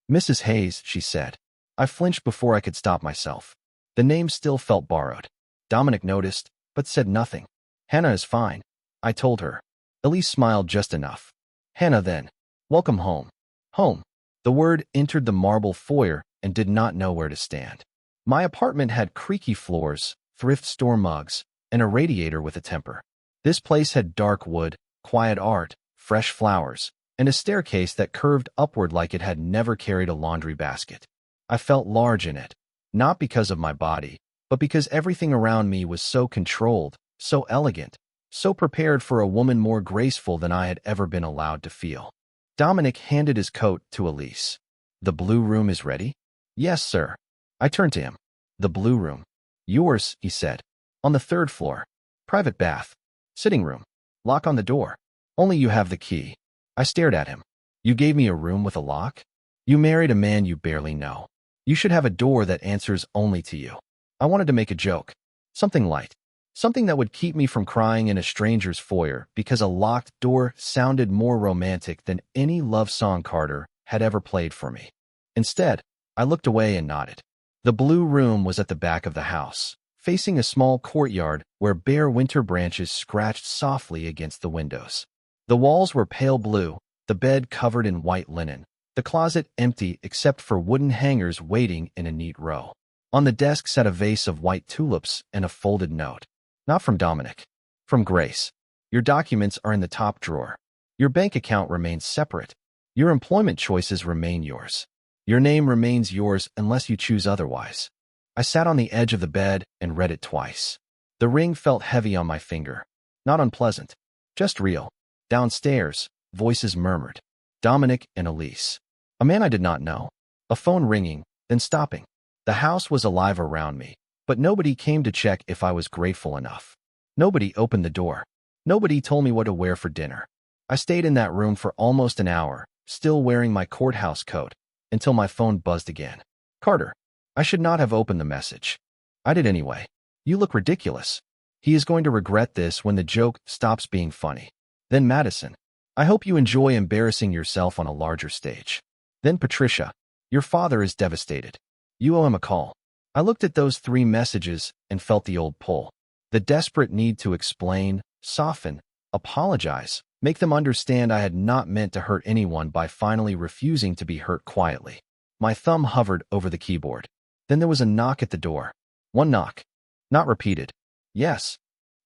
"Mrs. Hayes," she said. I flinched before I could stop myself. The name still felt borrowed. Dominic noticed, but said nothing. Hannah is fine, I told her. Elise smiled just enough. Hannah then. Welcome home. Home. The word entered the marble foyer and did not know where to stand. My apartment had creaky floors, thrift store mugs, and a radiator with a temper. This place had dark wood, quiet art, fresh flowers, and a staircase that curved upward like it had never carried a laundry basket. I felt large in it, not because of my body, but because everything around me was so controlled, so elegant, so prepared for a woman more graceful than I had ever been allowed to feel. Dominic handed his coat to Elise. The blue room is ready? Yes, sir. I turned to him. The blue room. Yours, he said. On the 3rd floor. Private bath. Sitting room. Lock on the door. Only you have the key. I stared at him. You gave me a room with a lock? You married a man you barely know. You should have a door that answers only to you. I wanted to make a joke. Something light. Something that would keep me from crying in a stranger's foyer because a locked door sounded more romantic than any love song Carter had ever played for me. Instead, I looked away and nodded. The blue room was at the back of the house, facing a small courtyard where bare winter branches scratched softly against the windows. The walls were pale blue, the bed covered in white linen, the closet empty except for wooden hangers waiting in a neat row. On the desk sat a vase of white tulips and a folded note. Not from Dominic. From Grace. Your documents are in the top drawer. Your bank account remains separate. Your employment choices remain yours. Your name remains yours unless you choose otherwise. I sat on the edge of the bed and read it twice. The ring felt heavy on my finger. Not unpleasant. Just real. Downstairs, voices murmured. Dominic and Elise. A man I did not know. A phone ringing, then stopping. The house was alive around me, but nobody came to check if I was grateful enough. Nobody opened the door. Nobody told me what to wear for dinner. I stayed in that room for almost an hour, still wearing my courthouse coat, until my phone buzzed again. Carter. I should not have opened the message. I did anyway. You look ridiculous. He is going to regret this when the joke stops being funny. Then Madison. I hope you enjoy embarrassing yourself on a larger stage. Then Patricia. Your father is devastated. You owe him a call. I looked at those 3 messages and felt the old pull. The desperate need to explain, soften, apologize, make them understand I had not meant to hurt anyone by finally refusing to be hurt quietly. My thumb hovered over the keyboard. Then there was a knock at the door. One knock. Not repeated. Yes.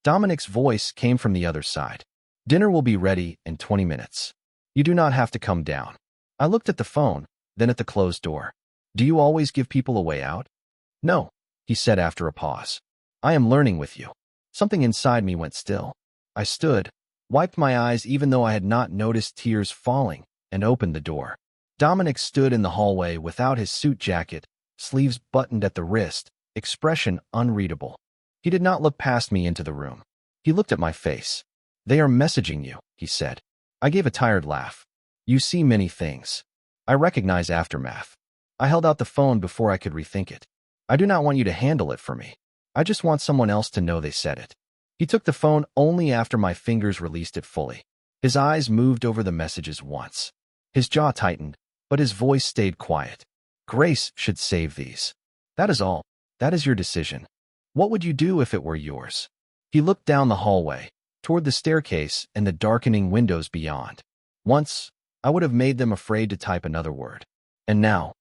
Dominic's voice came from the other side. Dinner will be ready in 20 minutes. You do not have to come down. I looked at the phone, then at the closed door. Do you always give people a way out? No, he said after a pause. I am learning with you. Something inside me went still. I stood, wiped my eyes even though I had not noticed tears falling, and opened the door. Dominic stood in the hallway without his suit jacket, sleeves buttoned at the wrist, expression unreadable. He did not look past me into the room. He looked at my face. They are messaging you, he said. I gave a tired laugh. You see many things. I recognize aftermath. I held out the phone before I could rethink it. I do not want you to handle it for me. I just want someone else to know they said it. He took the phone only after my fingers released it fully. His eyes moved over the messages once. His jaw tightened, but his voice stayed quiet. Grace should save these. That is all. That is your decision. What would you do if it were yours? He looked down the hallway, toward the staircase and the darkening windows beyond. Once, I would have made them afraid to type another word. And now,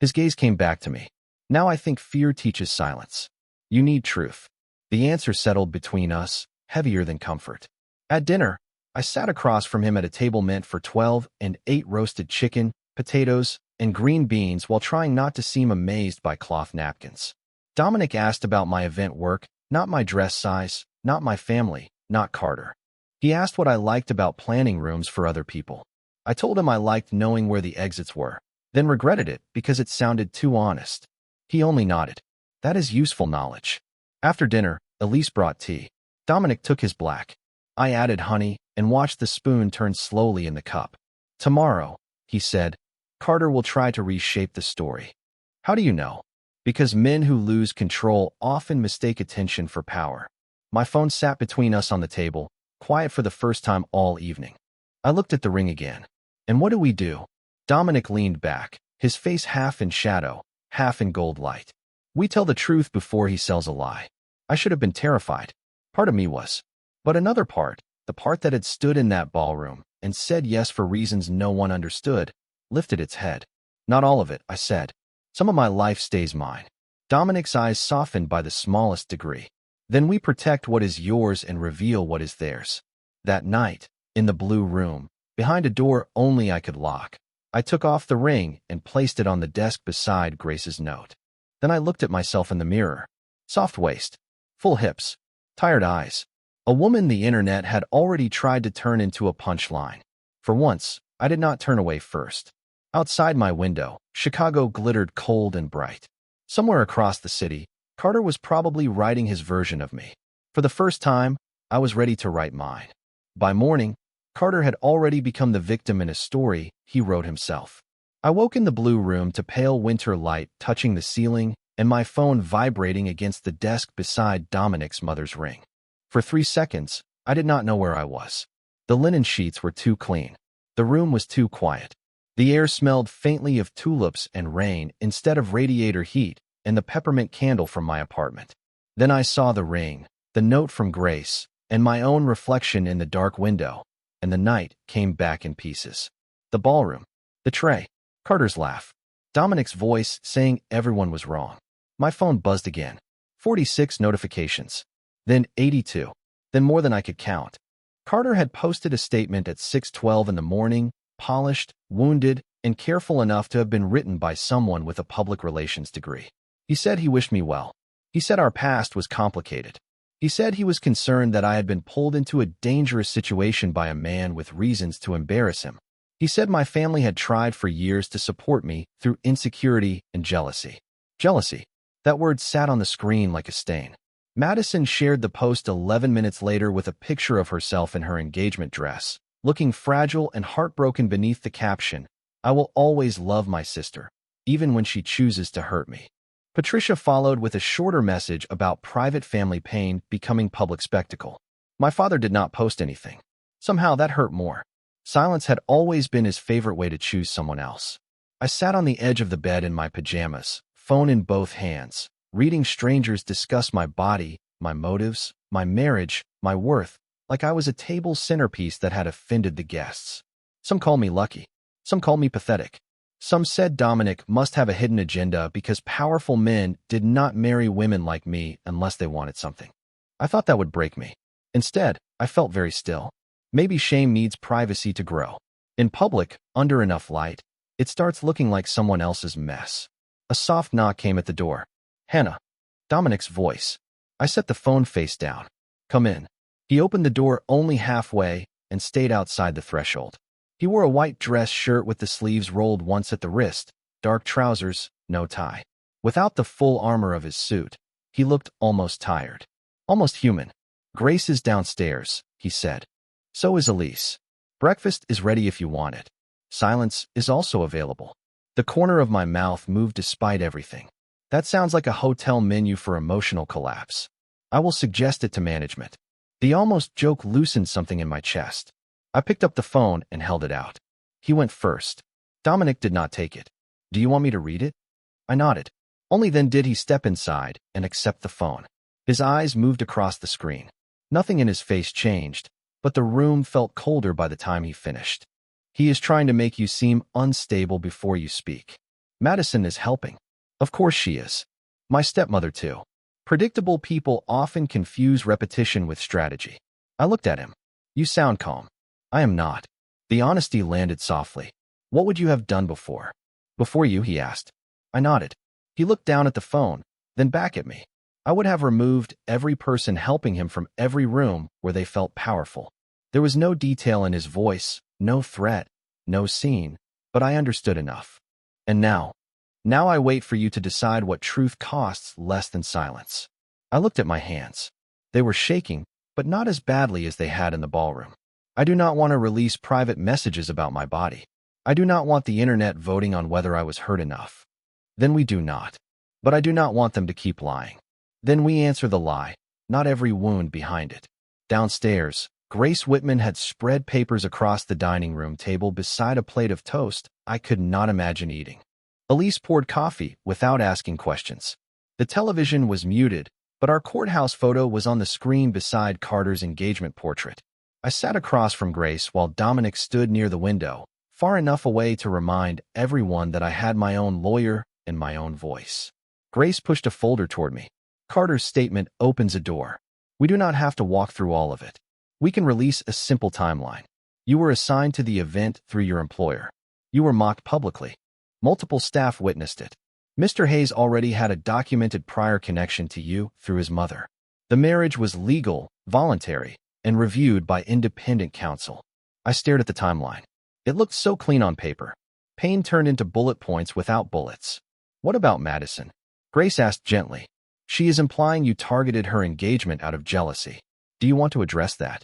his gaze came back to me. Now I think fear teaches silence. You need truth. The answer settled between us, heavier than comfort. At dinner, I sat across from him at a table meant for 12 and ate roasted chicken, potatoes, and green beans while trying not to seem amazed by cloth napkins. Dominic asked about my event work, not my dress size, not my family, not Carter. He asked what I liked about planning rooms for other people. I told him I liked knowing where the exits were, then regretted it because it sounded too honest. He only nodded. That is useful knowledge. After dinner, Elise brought tea. Dominic took his black. I added honey and watched the spoon turn slowly in the cup. Tomorrow, he said, Carter will try to reshape the story. How do you know? Because men who lose control often mistake attention for power. My phone sat between us on the table, quiet for the first time all evening. I looked at the ring again. And what do we do? Dominic leaned back, his face half in shadow, half in gold light. We tell the truth before he sells a lie. I should have been terrified. Part of me was. But another part, the part that had stood in that ballroom and said yes for reasons no one understood, lifted its head. Not all of it, I said. Some of my life stays mine. Dominic's eyes softened by the smallest degree. Then we protect what is yours and reveal what is theirs. That night, in the blue room, behind a door only I could lock, I took off the ring and placed it on the desk beside Grace's note. Then I looked at myself in the mirror. Soft waist, full hips, tired eyes. A woman the internet had already tried to turn into a punchline. For once, I did not turn away first. Outside my window, Chicago glittered cold and bright. Somewhere across the city, Carter was probably writing his version of me. For the first time, I was ready to write mine. By morning, Carter had already become the victim in a story he wrote himself. I woke in the blue room to pale winter light touching the ceiling and my phone vibrating against the desk beside Dominic's mother's ring. For 3 seconds, I did not know where I was. The linen sheets were too clean. The room was too quiet. The air smelled faintly of tulips and rain instead of radiator heat and the peppermint candle from my apartment. Then I saw the ring, the note from Grace, and my own reflection in the dark window, and the night came back in pieces. The ballroom, the tray, Carter's laugh, Dominic's voice saying everyone was wrong. My phone buzzed again. 46 notifications. Then 82. Then more than I could count. Carter had posted a statement at 6:12 in the morning, polished, wounded, and careful enough to have been written by someone with a public relations degree. He said he wished me well. He said our past was complicated. He said he was concerned that I had been pulled into a dangerous situation by a man with reasons to embarrass him. He said my family had tried for years to support me through insecurity and jealousy. Jealousy. That word sat on the screen like a stain. Madison shared the post 11 minutes later with a picture of herself in her engagement dress, looking fragile and heartbroken beneath the caption, "I will always love my sister, even when she chooses to hurt me." Patricia followed with a shorter message about private family pain becoming public spectacle. My father did not post anything. Somehow that hurt more. Silence had always been his favorite way to choose someone else. I sat on the edge of the bed in my pajamas, phone in both hands, reading strangers discuss my body, my motives, my marriage, my worth, like I was a table centerpiece that had offended the guests. Some called me lucky. Some called me pathetic. Some said Dominic must have a hidden agenda because powerful men did not marry women like me unless they wanted something. I thought that would break me. Instead, I felt very still. Maybe shame needs privacy to grow. In public, under enough light, it starts looking like someone else's mess. A soft knock came at the door. "Hannah." Dominic's voice. I set the phone face down. "Come in." He opened the door only halfway and stayed outside the threshold. He wore a white dress shirt with the sleeves rolled once at the wrist, dark trousers, no tie. Without the full armor of his suit, he looked almost tired. Almost human. "Grace is downstairs," he said. "So is Elise. Breakfast is ready if you want it. Silence is also available." The corner of my mouth moved despite everything. That sounds like a hotel menu for emotional collapse. I will suggest it to management. The almost joke loosened something in my chest. I picked up the phone and held it out. He went first. Dominic did not take it. "Do you want me to read it?" I nodded. Only then did he step inside and accept the phone. His eyes moved across the screen. Nothing in his face changed, but the room felt colder by the time he finished. "He is trying to make you seem unstable before you speak. Madison is helping." Of course she is. My stepmother too. Predictable people often confuse repetition with strategy. I looked at him. "You sound calm." "I am not." The honesty landed softly. "What would you have done before?" "Before you?" he asked. I nodded. He looked down at the phone, then back at me. I would have removed every person helping him from every room where they felt powerful. There was no detail in his voice, no threat, no scene, but I understood enough. "And now I wait for you to decide what truth costs less than silence." I looked at my hands. They were shaking, but not as badly as they had in the ballroom. I do not want to release private messages about my body. I do not want the internet voting on whether I was hurt enough. Then we do not. But I do not want them to keep lying. Then we answer the lie, not every wound behind it. Downstairs, Grace Whitman had spread papers across the dining room table beside a plate of toast I could not imagine eating. Elise poured coffee without asking questions. The television was muted, But our courthouse photo was on the screen beside Carter's engagement portrait. I sat across from Grace while Dominic stood near the window, far enough away to remind everyone that I had my own lawyer and my own voice. Grace pushed a folder toward me. Carter's statement opens a door. We do not have to walk through all of it. We can release a simple timeline. You were assigned to the event through your employer. You were mocked publicly. Multiple staff witnessed it. Mr. Hayes already had a documented prior connection to you through his mother. The marriage was legal, voluntary, and reviewed by independent counsel. I stared at the timeline. It looked so clean on paper. Pain turned into bullet points without bullets. What about Madison? Grace asked gently. She is implying you targeted her engagement out of jealousy. Do you want to address that?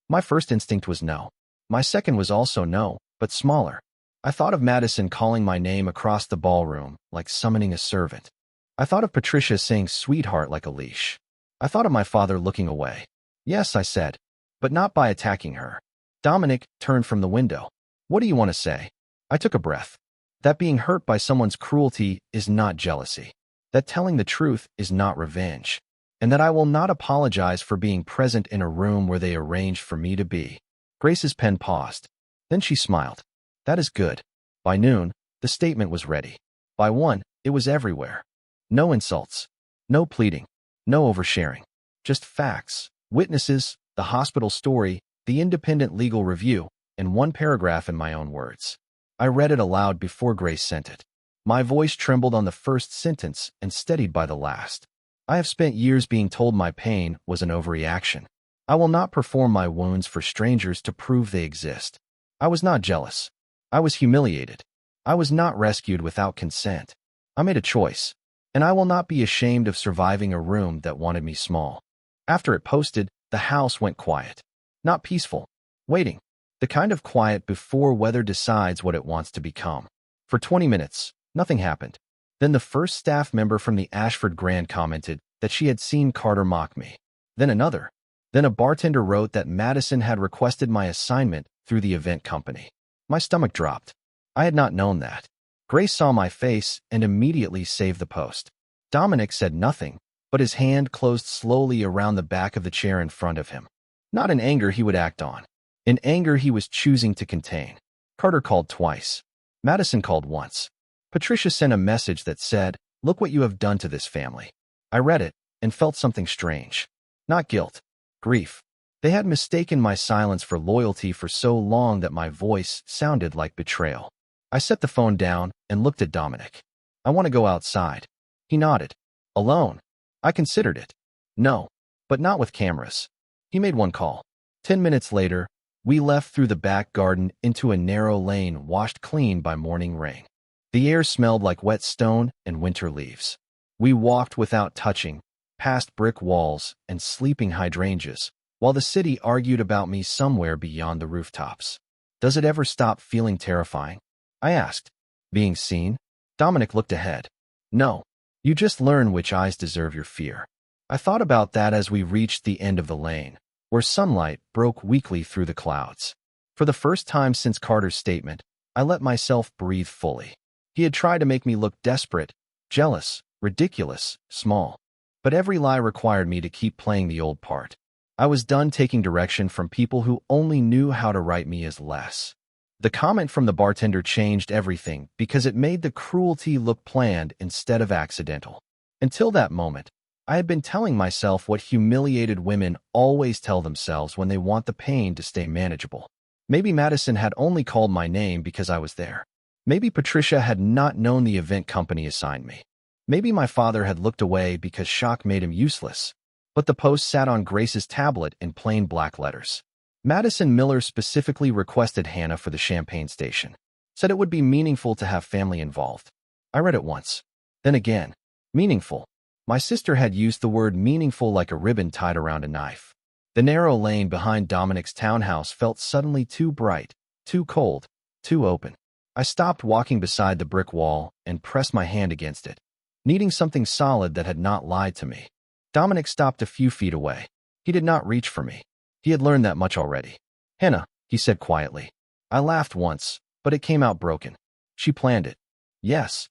My first instinct was no. My second was also no, but smaller. I thought of Madison calling my name across the ballroom, like summoning a servant. I thought of Patricia saying sweetheart like a leash. I thought of my father looking away. Yes, I said, but not by attacking her. Dominic turned from the window. What do you want to say? I took a breath. That being hurt by someone's cruelty is not jealousy. That telling the truth is not revenge. And that I will not apologize for being present in a room where they arranged for me to be. Grace's pen paused. Then she smiled. That is good. By noon, the statement was ready. By 1, it was everywhere. No insults. No pleading. No oversharing. Just facts, witnesses, the hospital story, the independent legal review, and 1 paragraph in my own words. I read it aloud before Grace sent it. My voice trembled on the first sentence and steadied by the last. I have spent years being told my pain was an overreaction. I will not perform my wounds for strangers to prove they exist. I was not jealous. I was humiliated. I was not rescued without consent. I made a choice, and I will not be ashamed of surviving a room that wanted me small. After it posted, the house went quiet. Not peaceful. Waiting. The kind of quiet before weather decides what it wants to become. For 20 minutes, nothing happened. Then the first staff member from the Ashford Grand commented that she had seen Carter mock me. Then another. Then a bartender wrote that Madison had requested my assignment through the event company. My stomach dropped. I had not known that. Grace saw my face and immediately saved the post. Dominic said nothing, but his hand closed slowly around the back of the chair in front of him. Not in anger he would act on. In anger he was choosing to contain. Carter called twice. Madison called once. Patricia sent a message that said, "Look what you have done to this family." I read it and felt something strange. Not guilt. Grief. They had mistaken my silence for loyalty for so long that my voice sounded like betrayal. I set the phone down and looked at Dominic. I want to go outside. He nodded. Alone. I considered it. No, but not with cameras. He made one call. 10 minutes later, we left through the back garden into a narrow lane washed clean by morning rain. The air smelled like wet stone and winter leaves. We walked without touching, past brick walls and sleeping hydrangeas, while the city argued about me somewhere beyond the rooftops. Does it ever stop feeling terrifying? I asked. Being seen? Dominic looked ahead. No, you just learn which eyes deserve your fear. I thought about that as we reached the end of the lane, where sunlight broke weakly through the clouds. For the first time since Carter's statement, I let myself breathe fully. He had tried to make me look desperate, jealous, ridiculous, small. But every lie required me to keep playing the old part. I was done taking direction from people who only knew how to write me as less. The comment from the bartender changed everything because it made the cruelty look planned instead of accidental. Until that moment, I had been telling myself what humiliated women always tell themselves when they want the pain to stay manageable. Maybe Madison had only called my name because I was there. Maybe Patricia had not known the event company assigned me. Maybe my father had looked away because shock made him useless. But the post sat on Grace's tablet in plain black letters. Madison Miller specifically requested Hannah for the Champagne Station. Said it would be meaningful to have family involved. I read it once. Then again. Meaningful. My sister had used the word meaningful like a ribbon tied around a knife. The narrow lane behind Dominic's townhouse felt suddenly too bright, too cold, too open. I stopped walking beside the brick wall and pressed my hand against it, needing something solid that had not lied to me. Dominic stopped a few feet away. He did not reach for me. He had learned that much already. Hannah, he said quietly. I laughed once, but it came out broken. She planned it. Yes.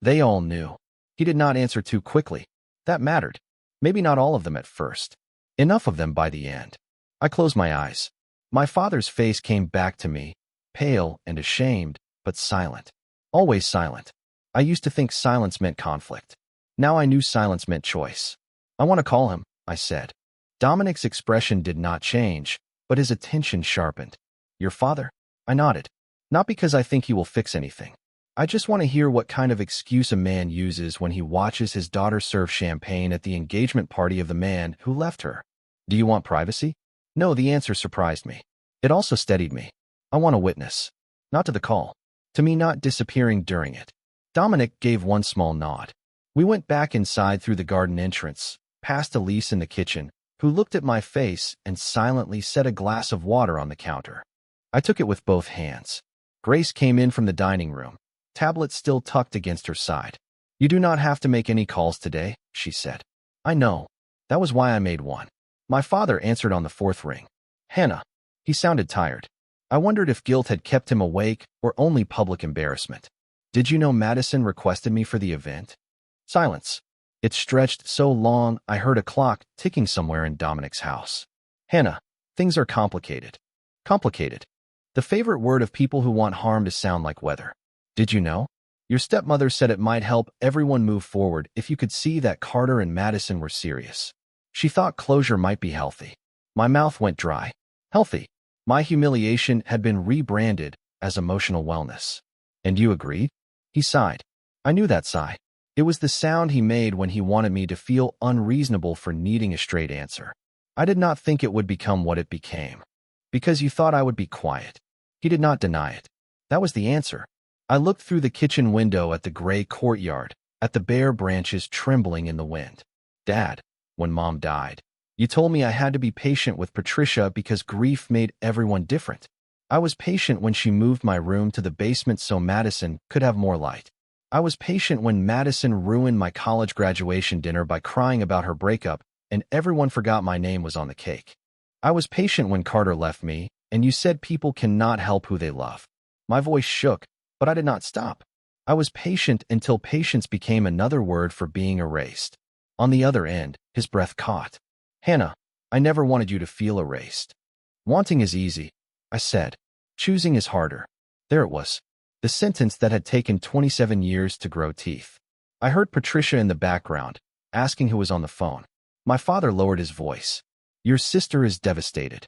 They all knew. He did not answer too quickly. That mattered. Maybe not all of them at first. Enough of them by the end. I closed my eyes. My father's face came back to me, pale and ashamed, but silent. Always silent. I used to think silence meant conflict. Now I knew silence meant choice. I want to call him, I said. Dominic's expression did not change, but his attention sharpened. Your father? I nodded. Not because I think he will fix anything. I just want to hear what kind of excuse a man uses when he watches his daughter serve champagne at the engagement party of the man who left her. Do you want privacy? No, the answer surprised me. It also steadied me. I want a witness. Not to the call. To me not disappearing during it. Dominic gave one small nod. We went back inside through the garden entrance, past Elise in the kitchen, who looked at my face and silently set a glass of water on the counter. I took it with both hands. Grace came in from the dining room, tablet still tucked against her side. You do not have to make any calls today, she said. I know. That was why I made one. My father answered on the fourth ring. Hannah. He sounded tired. I wondered if guilt had kept him awake or only public embarrassment. Did you know Madison requested me for the event? Silence. It stretched so long I heard a clock ticking somewhere in Dominic's house. Hannah, things are complicated. Complicated. The favorite word of people who want harm to sound like weather. Did you know? Your stepmother said it might help everyone move forward if you could see that Carter and Madison were serious. She thought closure might be healthy. My mouth went dry. Healthy. My humiliation had been rebranded as emotional wellness. And you agreed? He sighed. I knew that sigh. It was the sound he made when he wanted me to feel unreasonable for needing a straight answer. I did not think it would become what it became. Because you thought I would be quiet. He did not deny it. That was the answer. I looked through the kitchen window at the gray courtyard, at the bare branches trembling in the wind. Dad, when Mom died, you told me I had to be patient with Patricia because grief made everyone different. I was patient when she moved my room to the basement so Madison could have more light. I was patient when Madison ruined my college graduation dinner by crying about her breakup and everyone forgot my name was on the cake. I was patient when Carter left me, and you said people cannot help who they love. My voice shook, but I did not stop. I was patient until patience became another word for being erased. On the other end, his breath caught. Hannah, I never wanted you to feel erased. Wanting is easy, I said. Choosing is harder. There it was. The sentence that had taken 27 years to grow teeth. I heard Patricia in the background, asking who was on the phone. My father lowered his voice. Your sister is devastated.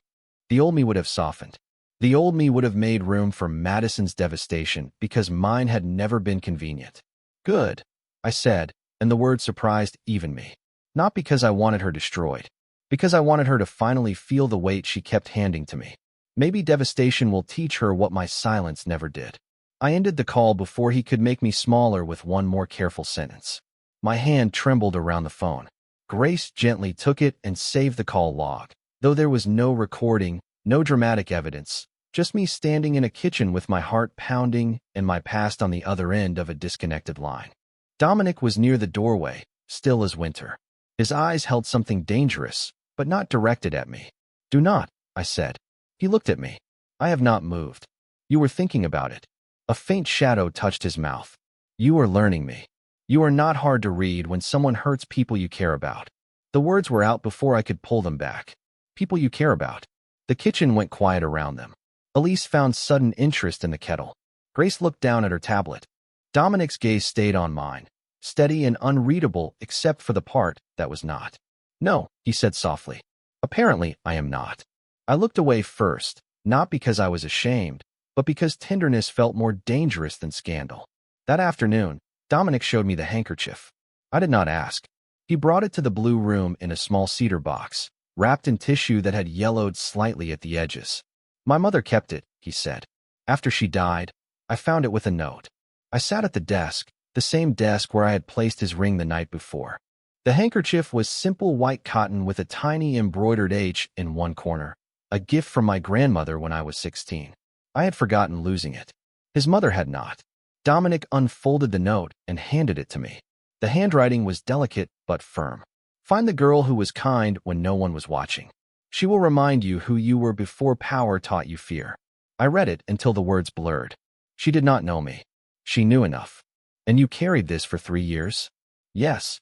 The old me would have softened. The old me would have made room for Madison's devastation because mine had never been convenient. Good, I said, and the word surprised even me. Not because I wanted her destroyed. Because I wanted her to finally feel the weight she kept handing to me. Maybe devastation will teach her what my silence never did. I ended the call before he could make me smaller with one more careful sentence. My hand trembled around the phone. Grace gently took it and saved the call log, though there was no recording, no dramatic evidence, just me standing in a kitchen with my heart pounding and my past on the other end of a disconnected line. Dominic was near the doorway, still as winter. His eyes held something dangerous, but not directed at me. Do not, I said. He looked at me. I have not moved. You were thinking about it. A faint shadow touched his mouth. You are learning me. You are not hard to read when someone hurts people you care about. The words were out before I could pull them back. People you care about. The kitchen went quiet around them. Elise found sudden interest in the kettle. Grace looked down at her tablet. Dominic's gaze stayed on mine, steady and unreadable except for the part that was not. No, he said softly. Apparently, I am not. I looked away first, not because I was ashamed, but because tenderness felt more dangerous than scandal. That afternoon, Dominic showed me the handkerchief. I did not ask. He brought it to the blue room in a small cedar box, wrapped in tissue that had yellowed slightly at the edges. My mother kept it, he said. After she died, I found it with a note. I sat at the desk, the same desk where I had placed his ring the night before. The handkerchief was simple white cotton with a tiny embroidered H in one corner, a gift from my grandmother when I was 16. I had forgotten losing it. His mother had not. Dominic unfolded the note and handed it to me. The handwriting was delicate but firm. Find the girl who was kind when no one was watching. She will remind you who you were before power taught you fear. I read it until the words blurred. She did not know me. She knew enough. And you carried this for 3 years? Yes.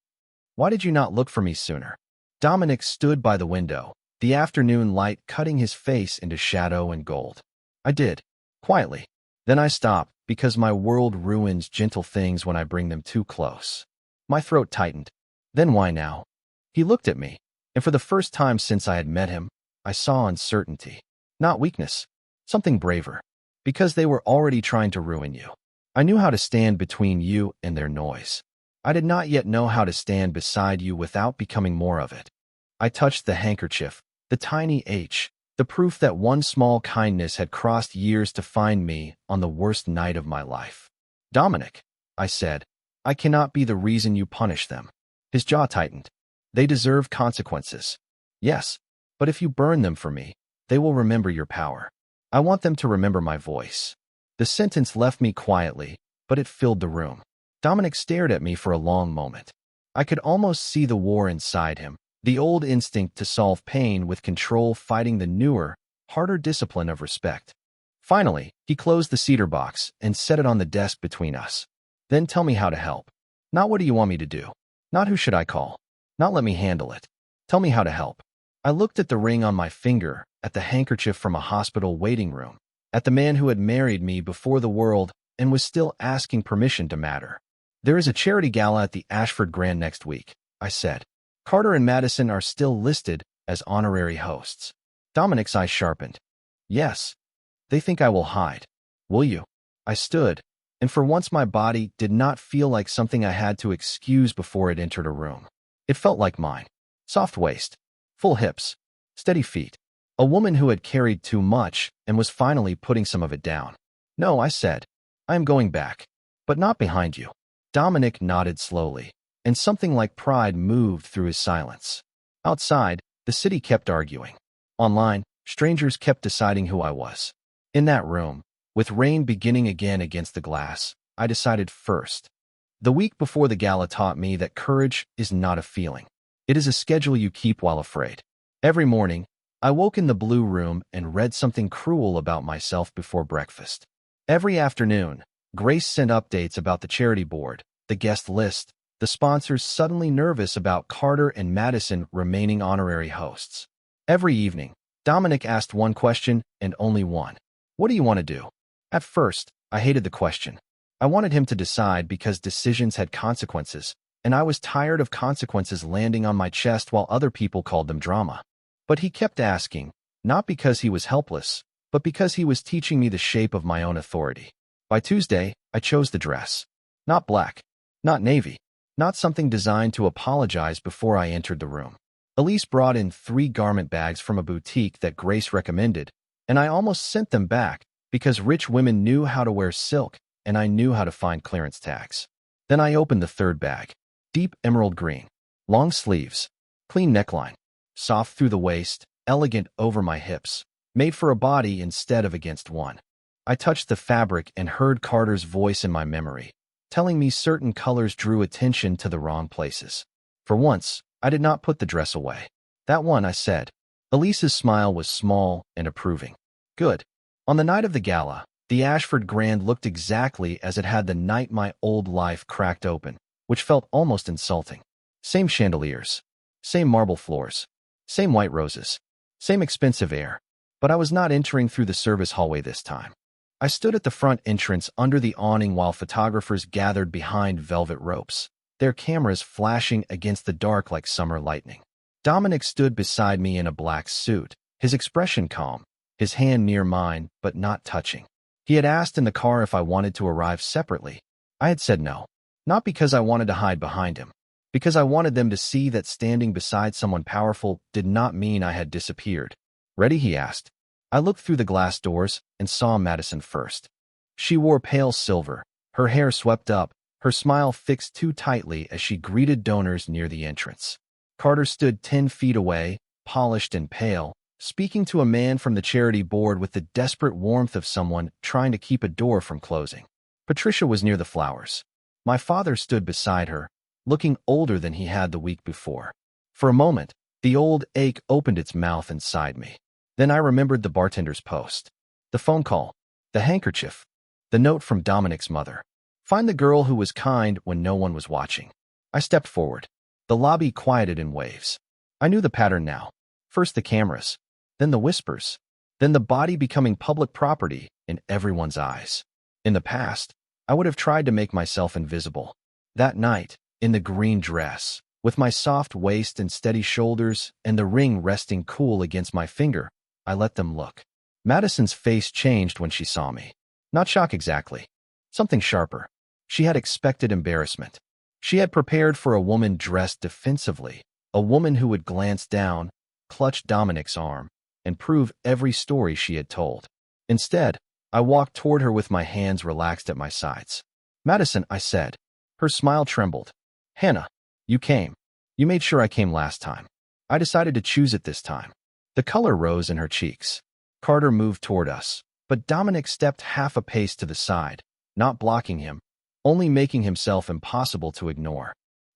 Why did you not look for me sooner? Dominic stood by the window, the afternoon light cutting his face into shadow and gold. I did, quietly. Then I stopped, because my world ruins gentle things when I bring them too close. My throat tightened. Then why now? He looked at me, and for the first time since I had met him, I saw uncertainty. Not weakness, something braver. Because they were already trying to ruin you. I knew how to stand between you and their noise. I did not yet know how to stand beside you without becoming more of it. I touched the handkerchief, the tiny H, the proof that one small kindness had crossed years to find me on the worst night of my life. Dominic, I said, I cannot be the reason you punish them. His jaw tightened. They deserve consequences. Yes, but if you burn them for me, they will remember your power. I want them to remember my voice. The sentence left me quietly, but it filled the room. Dominic stared at me for a long moment. I could almost see the war inside him, the old instinct to solve pain with control fighting the newer, harder discipline of respect. Finally, he closed the cedar box and set it on the desk between us. Then tell me how to help. Not what do you want me to do. Not who should I call. Not let me handle it. Tell me how to help. I looked at the ring on my finger, at the handkerchief from a hospital waiting room, at the man who had married me before the world and was still asking permission to matter. There is a charity gala at the Ashford Grand next week, I said. Carter and Madison are still listed as honorary hosts. Dominic's eyes sharpened. Yes. They think I will hide. Will you? I stood, and for once my body did not feel like something I had to excuse before it entered a room. It felt like mine. Soft waist, full hips, steady feet. A woman who had carried too much and was finally putting some of it down. No, I said. I am going back, but not behind you. Dominic nodded slowly, and something like pride moved through his silence. Outside, the city kept arguing. Online, strangers kept deciding who I was. In that room, with rain beginning again against the glass, I decided first. The week before the gala taught me that courage is not a feeling. It is a schedule you keep while afraid. Every morning, I woke in the blue room and read something cruel about myself before breakfast. Every afternoon, Grace sent updates about the charity board, the guest list, the sponsors suddenly nervous about Carter and Madison remaining honorary hosts. Every evening, Dominic asked one question and only one. What do you want to do? At first, I hated the question. I wanted him to decide because decisions had consequences, and I was tired of consequences landing on my chest while other people called them drama. But he kept asking, not because he was helpless, but because he was teaching me the shape of my own authority. By Tuesday, I chose the dress. Not black, not navy, not something designed to apologize before I entered the room. Elise brought in 3 garment bags from a boutique that Grace recommended, and I almost sent them back because rich women knew how to wear silk and I knew how to find clearance tags. Then I opened the 3rd bag. Deep emerald green, long sleeves, clean neckline, soft through the waist, elegant over my hips, made for a body instead of against one. I touched the fabric and heard Carter's voice in my memory, telling me certain colors drew attention to the wrong places. For once, I did not put the dress away. That one, I said. Elise's smile was small and approving. Good. On the night of the gala, the Ashford Grand looked exactly as it had the night my old life cracked open, which felt almost insulting. Same chandeliers, same marble floors, same white roses, same expensive air, but I was not entering through the service hallway this time. I stood at the front entrance under the awning while photographers gathered behind velvet ropes, their cameras flashing against the dark like summer lightning. Dominic stood beside me in a black suit, his expression calm, his hand near mine, but not touching. He had asked in the car if I wanted to arrive separately. I had said no, not because I wanted to hide behind him, because I wanted them to see that standing beside someone powerful did not mean I had disappeared. Ready? He asked. I looked through the glass doors and saw Madison first. She wore pale silver, her hair swept up, her smile fixed too tightly as she greeted donors near the entrance. Carter stood 10 feet away, polished and pale, speaking to a man from the charity board with the desperate warmth of someone trying to keep a door from closing. Patricia was near the flowers. My father stood beside her, looking older than he had the week before. For a moment, the old ache opened its mouth inside me. Then I remembered the bartender's post, the phone call, the handkerchief, the note from Dominic's mother. Find the girl who was kind when no one was watching. I stepped forward. The lobby quieted in waves. I knew the pattern now. First the cameras, then the whispers, then the body becoming public property in everyone's eyes. In the past, I would have tried to make myself invisible. That night, in the green dress, with my soft waist and steady shoulders and the ring resting cool against my finger, I let them look. Madison's face changed when she saw me. Not shock exactly. Something sharper. She had expected embarrassment. She had prepared for a woman dressed defensively, a woman who would glance down, clutch Dominic's arm, and prove every story she had told. Instead, I walked toward her with my hands relaxed at my sides. "Madison," I said. Her smile trembled. "Hannah, you came. You made sure I came last time. I decided to choose it this time." The color rose in her cheeks. Carter moved toward us, but Dominic stepped half a pace to the side, not blocking him, only making himself impossible to ignore.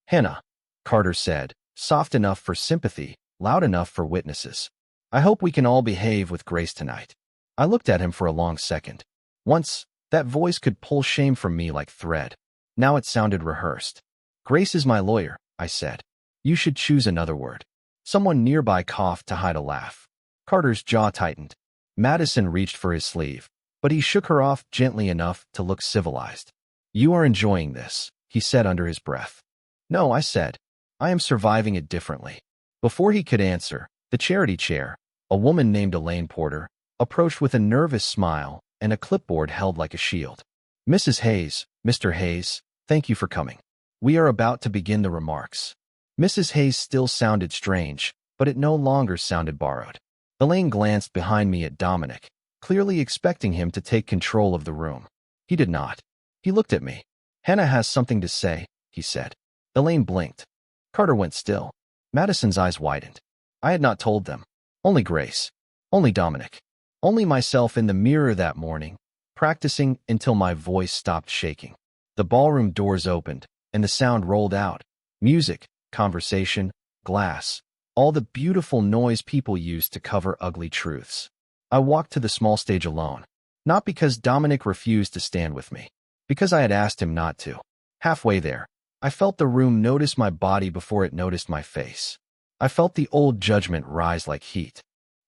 "Hannah," Carter said, soft enough for sympathy, loud enough for witnesses. "I hope we can all behave with grace tonight." I looked at him for a long second. Once, that voice could pull shame from me like thread. Now it sounded rehearsed. "Grace is my lawyer," I said. "You should choose another word." Someone nearby coughed to hide a laugh. Carter's jaw tightened. Madison reached for his sleeve, but he shook her off gently enough to look civilized. "You are enjoying this," he said under his breath. "No," I said. "I am surviving it differently." Before he could answer, the charity chair, a woman named Elaine Porter, approached with a nervous smile and a clipboard held like a shield. "Mrs. Hayes, Mr. Hayes, thank you for coming. We are about to begin the remarks." Mrs. Hayes still sounded strange, but it no longer sounded borrowed. Elaine glanced behind me at Dominic, clearly expecting him to take control of the room. He did not. He looked at me. "Hannah has something to say," he said. Elaine blinked. Carter went still. Madison's eyes widened. I had not told them. Only Grace. Only Dominic. Only myself in the mirror that morning, practicing until my voice stopped shaking. The ballroom doors opened, and the sound rolled out. Music, conversation, glass, all the beautiful noise people use to cover ugly truths. I walked to the small stage alone, not because Dominic refused to stand with me, because I had asked him not to. Halfway there, I felt the room notice my body before it noticed my face. I felt the old judgment rise like heat.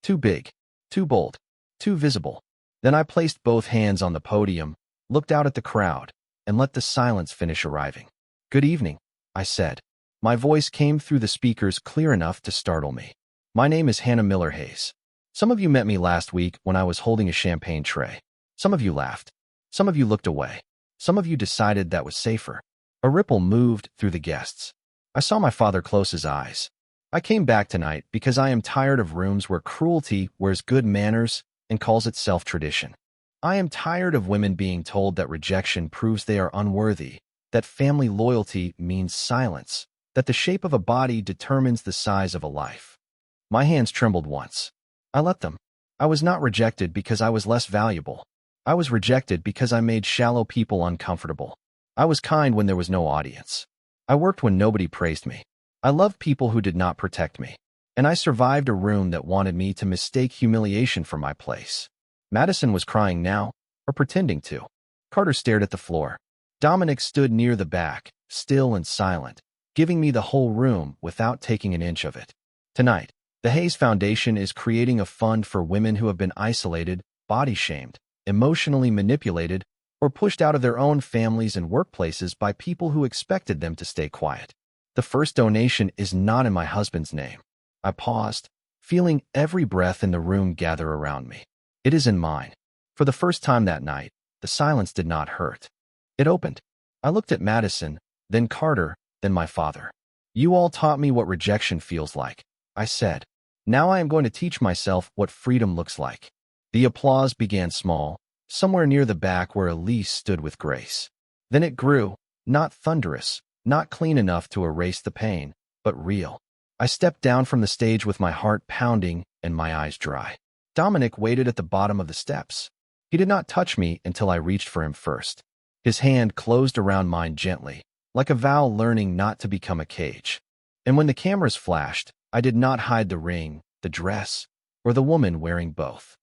Too big, too bold, too visible. Then I placed both hands on the podium, looked out at the crowd, and let the silence finish arriving. "Good evening," I said. My voice came through the speakers clear enough to startle me. "My name is Hannah Miller Hayes. Some of you met me last week when I was holding a champagne tray. Some of you laughed. Some of you looked away. Some of you decided that was safer." A ripple moved through the guests. I saw my father close his eyes. "I came back tonight because I am tired of rooms where cruelty wears good manners and calls itself tradition. I am tired of women being told that rejection proves they are unworthy, that family loyalty means silence, that the shape of a body determines the size of a life." My hands trembled once. I let them. I was not rejected because I was less valuable. I was rejected because I made shallow people uncomfortable. I was kind when there was no audience. I worked when nobody praised me. I loved people who did not protect me. And I survived a room that wanted me to mistake humiliation for my place. Madison was crying now, or pretending to. Carter stared at the floor. Dominic stood near the back, still and silent, giving me the whole room without taking an inch of it. Tonight, the Hayes Foundation is creating a fund for women who have been isolated, body-shamed, emotionally manipulated, or pushed out of their own families and workplaces by people who expected them to stay quiet. The first donation is not in my husband's name. I paused, feeling every breath in the room gather around me. It is in mine. For the first time that night, the silence did not hurt. It opened. I looked at Madison, then Carter, then my father. "You all taught me what rejection feels like," I said. "Now I am going to teach myself what freedom looks like." The applause began small, somewhere near the back where Elise stood with Grace. Then it grew, not thunderous, not clean enough to erase the pain, but real. I stepped down from the stage with my heart pounding and my eyes dry. Dominic waited at the bottom of the steps. He did not touch me until I reached for him first. His hand closed around mine gently, like a vow learning not to become a cage. And when the cameras flashed, I did not hide the ring, the dress, or the woman wearing both.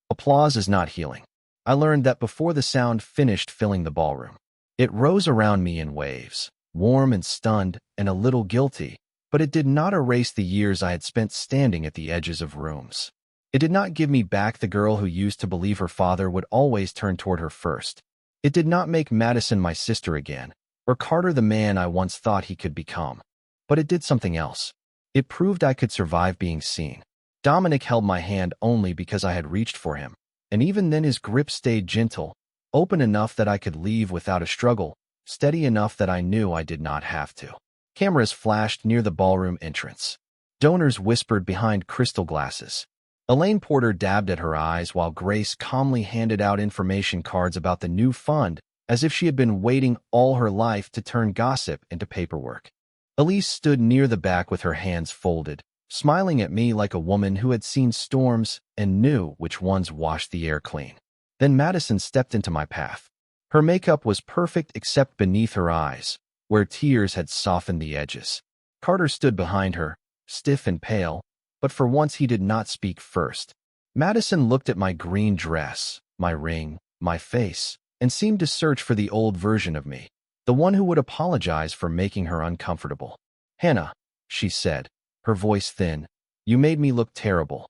Applause is not healing. I learned that before the sound finished filling the ballroom. It rose around me in waves, warm and stunned and a little guilty, but it did not erase the years I had spent standing at the edges of rooms. It did not give me back the girl who used to believe her father would always turn toward her first. It did not make Madison my sister again, or Carter the man I once thought he could become. But it did something else. It proved I could survive being seen. Dominic held my hand only because I had reached for him, and even then his grip stayed gentle, open enough that I could leave without a struggle, steady enough that I knew I did not have to. Cameras flashed near the ballroom entrance. Donors whispered behind crystal glasses. Elaine Porter dabbed at her eyes while Grace calmly handed out information cards about the new fund, as if she had been waiting all her life to turn gossip into paperwork. Elise stood near the back with her hands folded, smiling at me like a woman who had seen storms and knew which ones washed the air clean. Then Madison stepped into my path. Her makeup was perfect except beneath her eyes, where tears had softened the edges. Carter stood behind her, stiff and pale, but for once he did not speak first. Madison looked at my green dress, my ring, my face, and seemed to search for the old version of me, the one who would apologize for making her uncomfortable. "Hannah," she said, her voice thin, "you made me look terrible."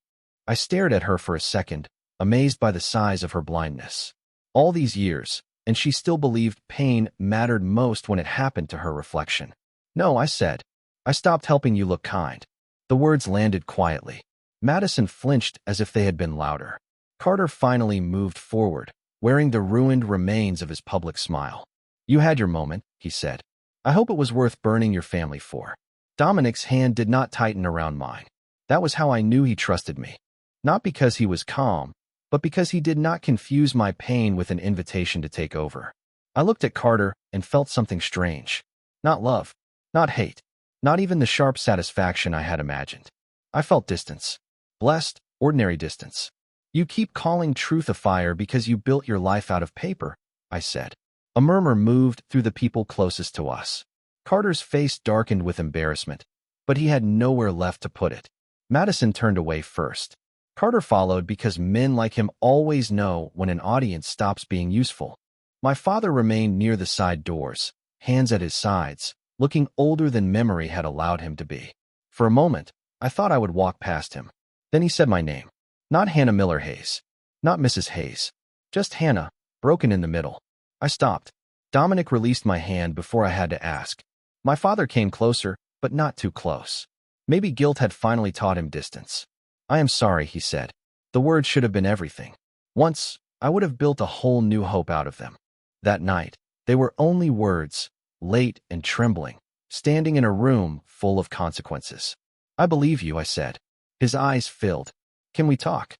I stared at her for a second, amazed by the size of her blindness. All these years, and she still believed pain mattered most when it happened to her reflection. "No," I said. "I stopped helping you look kind." The words landed quietly. Madison flinched as if they had been louder. Carter finally moved forward, wearing the ruined remains of his public smile. "You had your moment," he said. "I hope it was worth burning your family for." Dominic's hand did not tighten around mine. That was how I knew he trusted me. Not because he was calm, but because he did not confuse my pain with an invitation to take over. I looked at Carter and felt something strange. Not love, not hate, not even the sharp satisfaction I had imagined. I felt distance. Blessed, ordinary distance. "You keep calling truth a fire because you built your life out of paper," I said. A murmur moved through the people closest to us. Carter's face darkened with embarrassment, but he had nowhere left to put it. Madison turned away first. Carter followed because men like him always know when an audience stops being useful. My father remained near the side doors, hands at his sides, looking older than memory had allowed him to be. For a moment, I thought I would walk past him. Then he said my name. Not Hannah Miller Hayes. Not Mrs. Hayes. Just Hannah, broken in the middle. I stopped. Dominic released my hand before I had to ask. My father came closer, but not too close. Maybe guilt had finally taught him distance. "I am sorry," he said. The words should have been everything. Once, I would have built a whole new hope out of them. That night, they were only words, late and trembling, standing in a room full of consequences. "I believe you," I said. His eyes filled. "Can we talk?"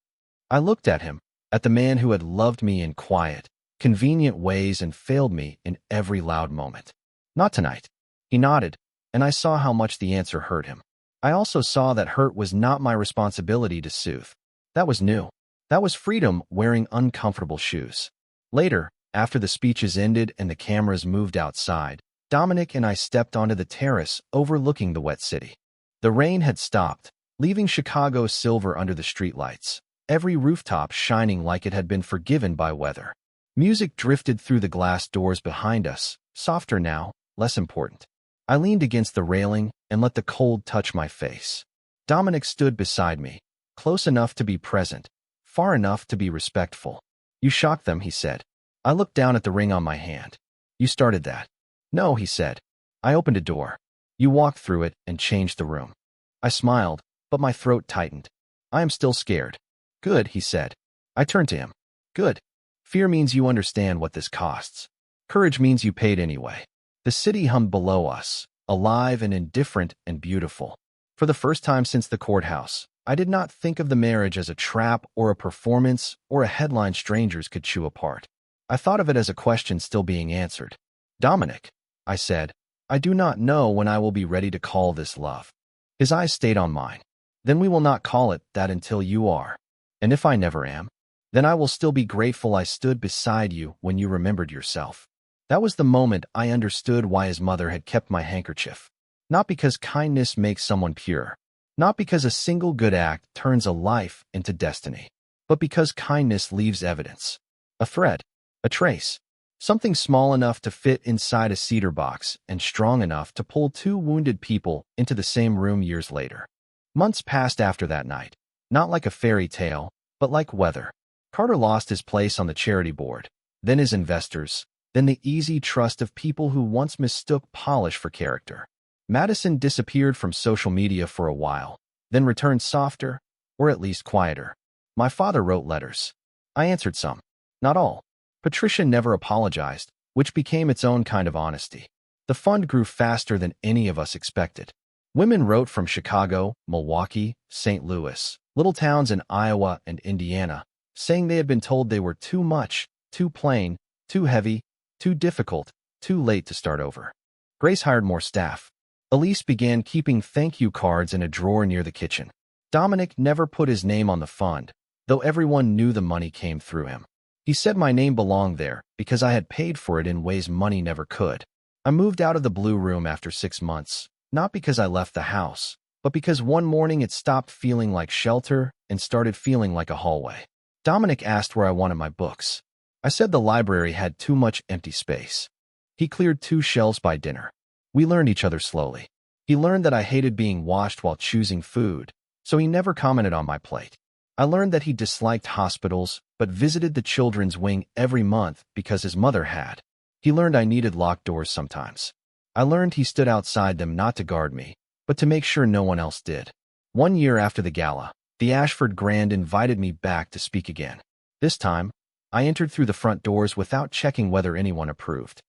I looked at him, at the man who had loved me in quiet, convenient ways and failed me in every loud moment. "Not tonight." He nodded, and I saw how much the answer hurt him. I also saw that hurt was not my responsibility to soothe. That was new. That was freedom wearing uncomfortable shoes. Later, after the speeches ended and the cameras moved outside, Dominic and I stepped onto the terrace overlooking the wet city. The rain had stopped, leaving Chicago silver under the streetlights, every rooftop shining like it had been forgiven by weather. Music drifted through the glass doors behind us, softer now, less important. I leaned against the railing and let the cold touch my face. Dominic stood beside me, close enough to be present, far enough to be respectful. "You shocked them," he said. I looked down at the ring on my hand. "You started that." "No," he said. "I opened a door. You walked through it and changed the room." I smiled, but my throat tightened. "I am still scared." "Good," he said. I turned to him. "Good. Fear means you understand what this costs. Courage means you paid anyway." The city hummed below us, alive and indifferent and beautiful. For the first time since the courthouse, I did not think of the marriage as a trap or a performance or a headline strangers could chew apart. I thought of it as a question still being answered. "Dominic," I said, "I do not know when I will be ready to call this love." His eyes stayed on mine. "Then we will not call it that until you are. And if I never am, then I will still be grateful I stood beside you when you remembered yourself." That was the moment I understood why his mother had kept my handkerchief. Not because kindness makes someone pure, not because a single good act turns a life into destiny, but because kindness leaves evidence. A thread, a trace. Something small enough to fit inside a cedar box and strong enough to pull two wounded people into the same room years later. Months passed after that night, not like a fairy tale, but like weather. Carter lost his place on the charity board, then his investors, then the easy trust of people who once mistook polish for character. Madison disappeared from social media for a while, then returned softer, or at least quieter. My father wrote letters. I answered some. Not all. Patricia never apologized, which became its own kind of honesty. The fund grew faster than any of us expected. Women wrote from Chicago, Milwaukee, St. Louis, little towns in Iowa and Indiana, saying they had been told they were too much, too plain, too heavy, too difficult, too late to start over. Grace hired more staff. Elise began keeping thank you cards in a drawer near the kitchen. Dominic never put his name on the fund, though everyone knew the money came through him. He said my name belonged there because I had paid for it in ways money never could. I moved out of the blue room after 6 months, not because I left the house, but because one morning it stopped feeling like shelter and started feeling like a hallway. Dominic asked where I wanted my books. I said the library had too much empty space. He cleared 2 shelves by dinner. We learned each other slowly. He learned that I hated being watched while choosing food, so he never commented on my plate. I learned that he disliked hospitals, but visited the children's wing every month because his mother had. He learned I needed locked doors sometimes. I learned he stood outside them not to guard me, but to make sure no one else did. 1 year after the gala, the Ashford Grand invited me back to speak again. This time, I entered through the front doors without checking whether anyone approved.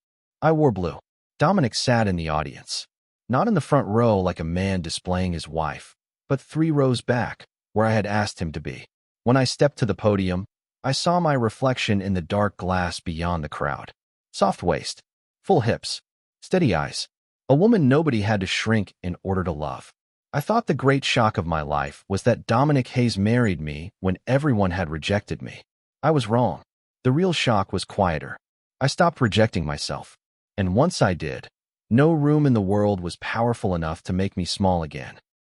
I wore blue. Dominic sat in the audience. Not in the front row like a man displaying his wife, but 3 rows back, where I had asked him to be. When I stepped to the podium, I saw my reflection in the dark glass beyond the crowd. Soft waist, full hips, steady eyes. A woman nobody had to shrink in order to love. I thought the great shock of my life was that Dominic Hayes married me when everyone had rejected me. I was wrong. The real shock was quieter. I stopped rejecting myself. And once I did, no room in the world was powerful enough to make me small again.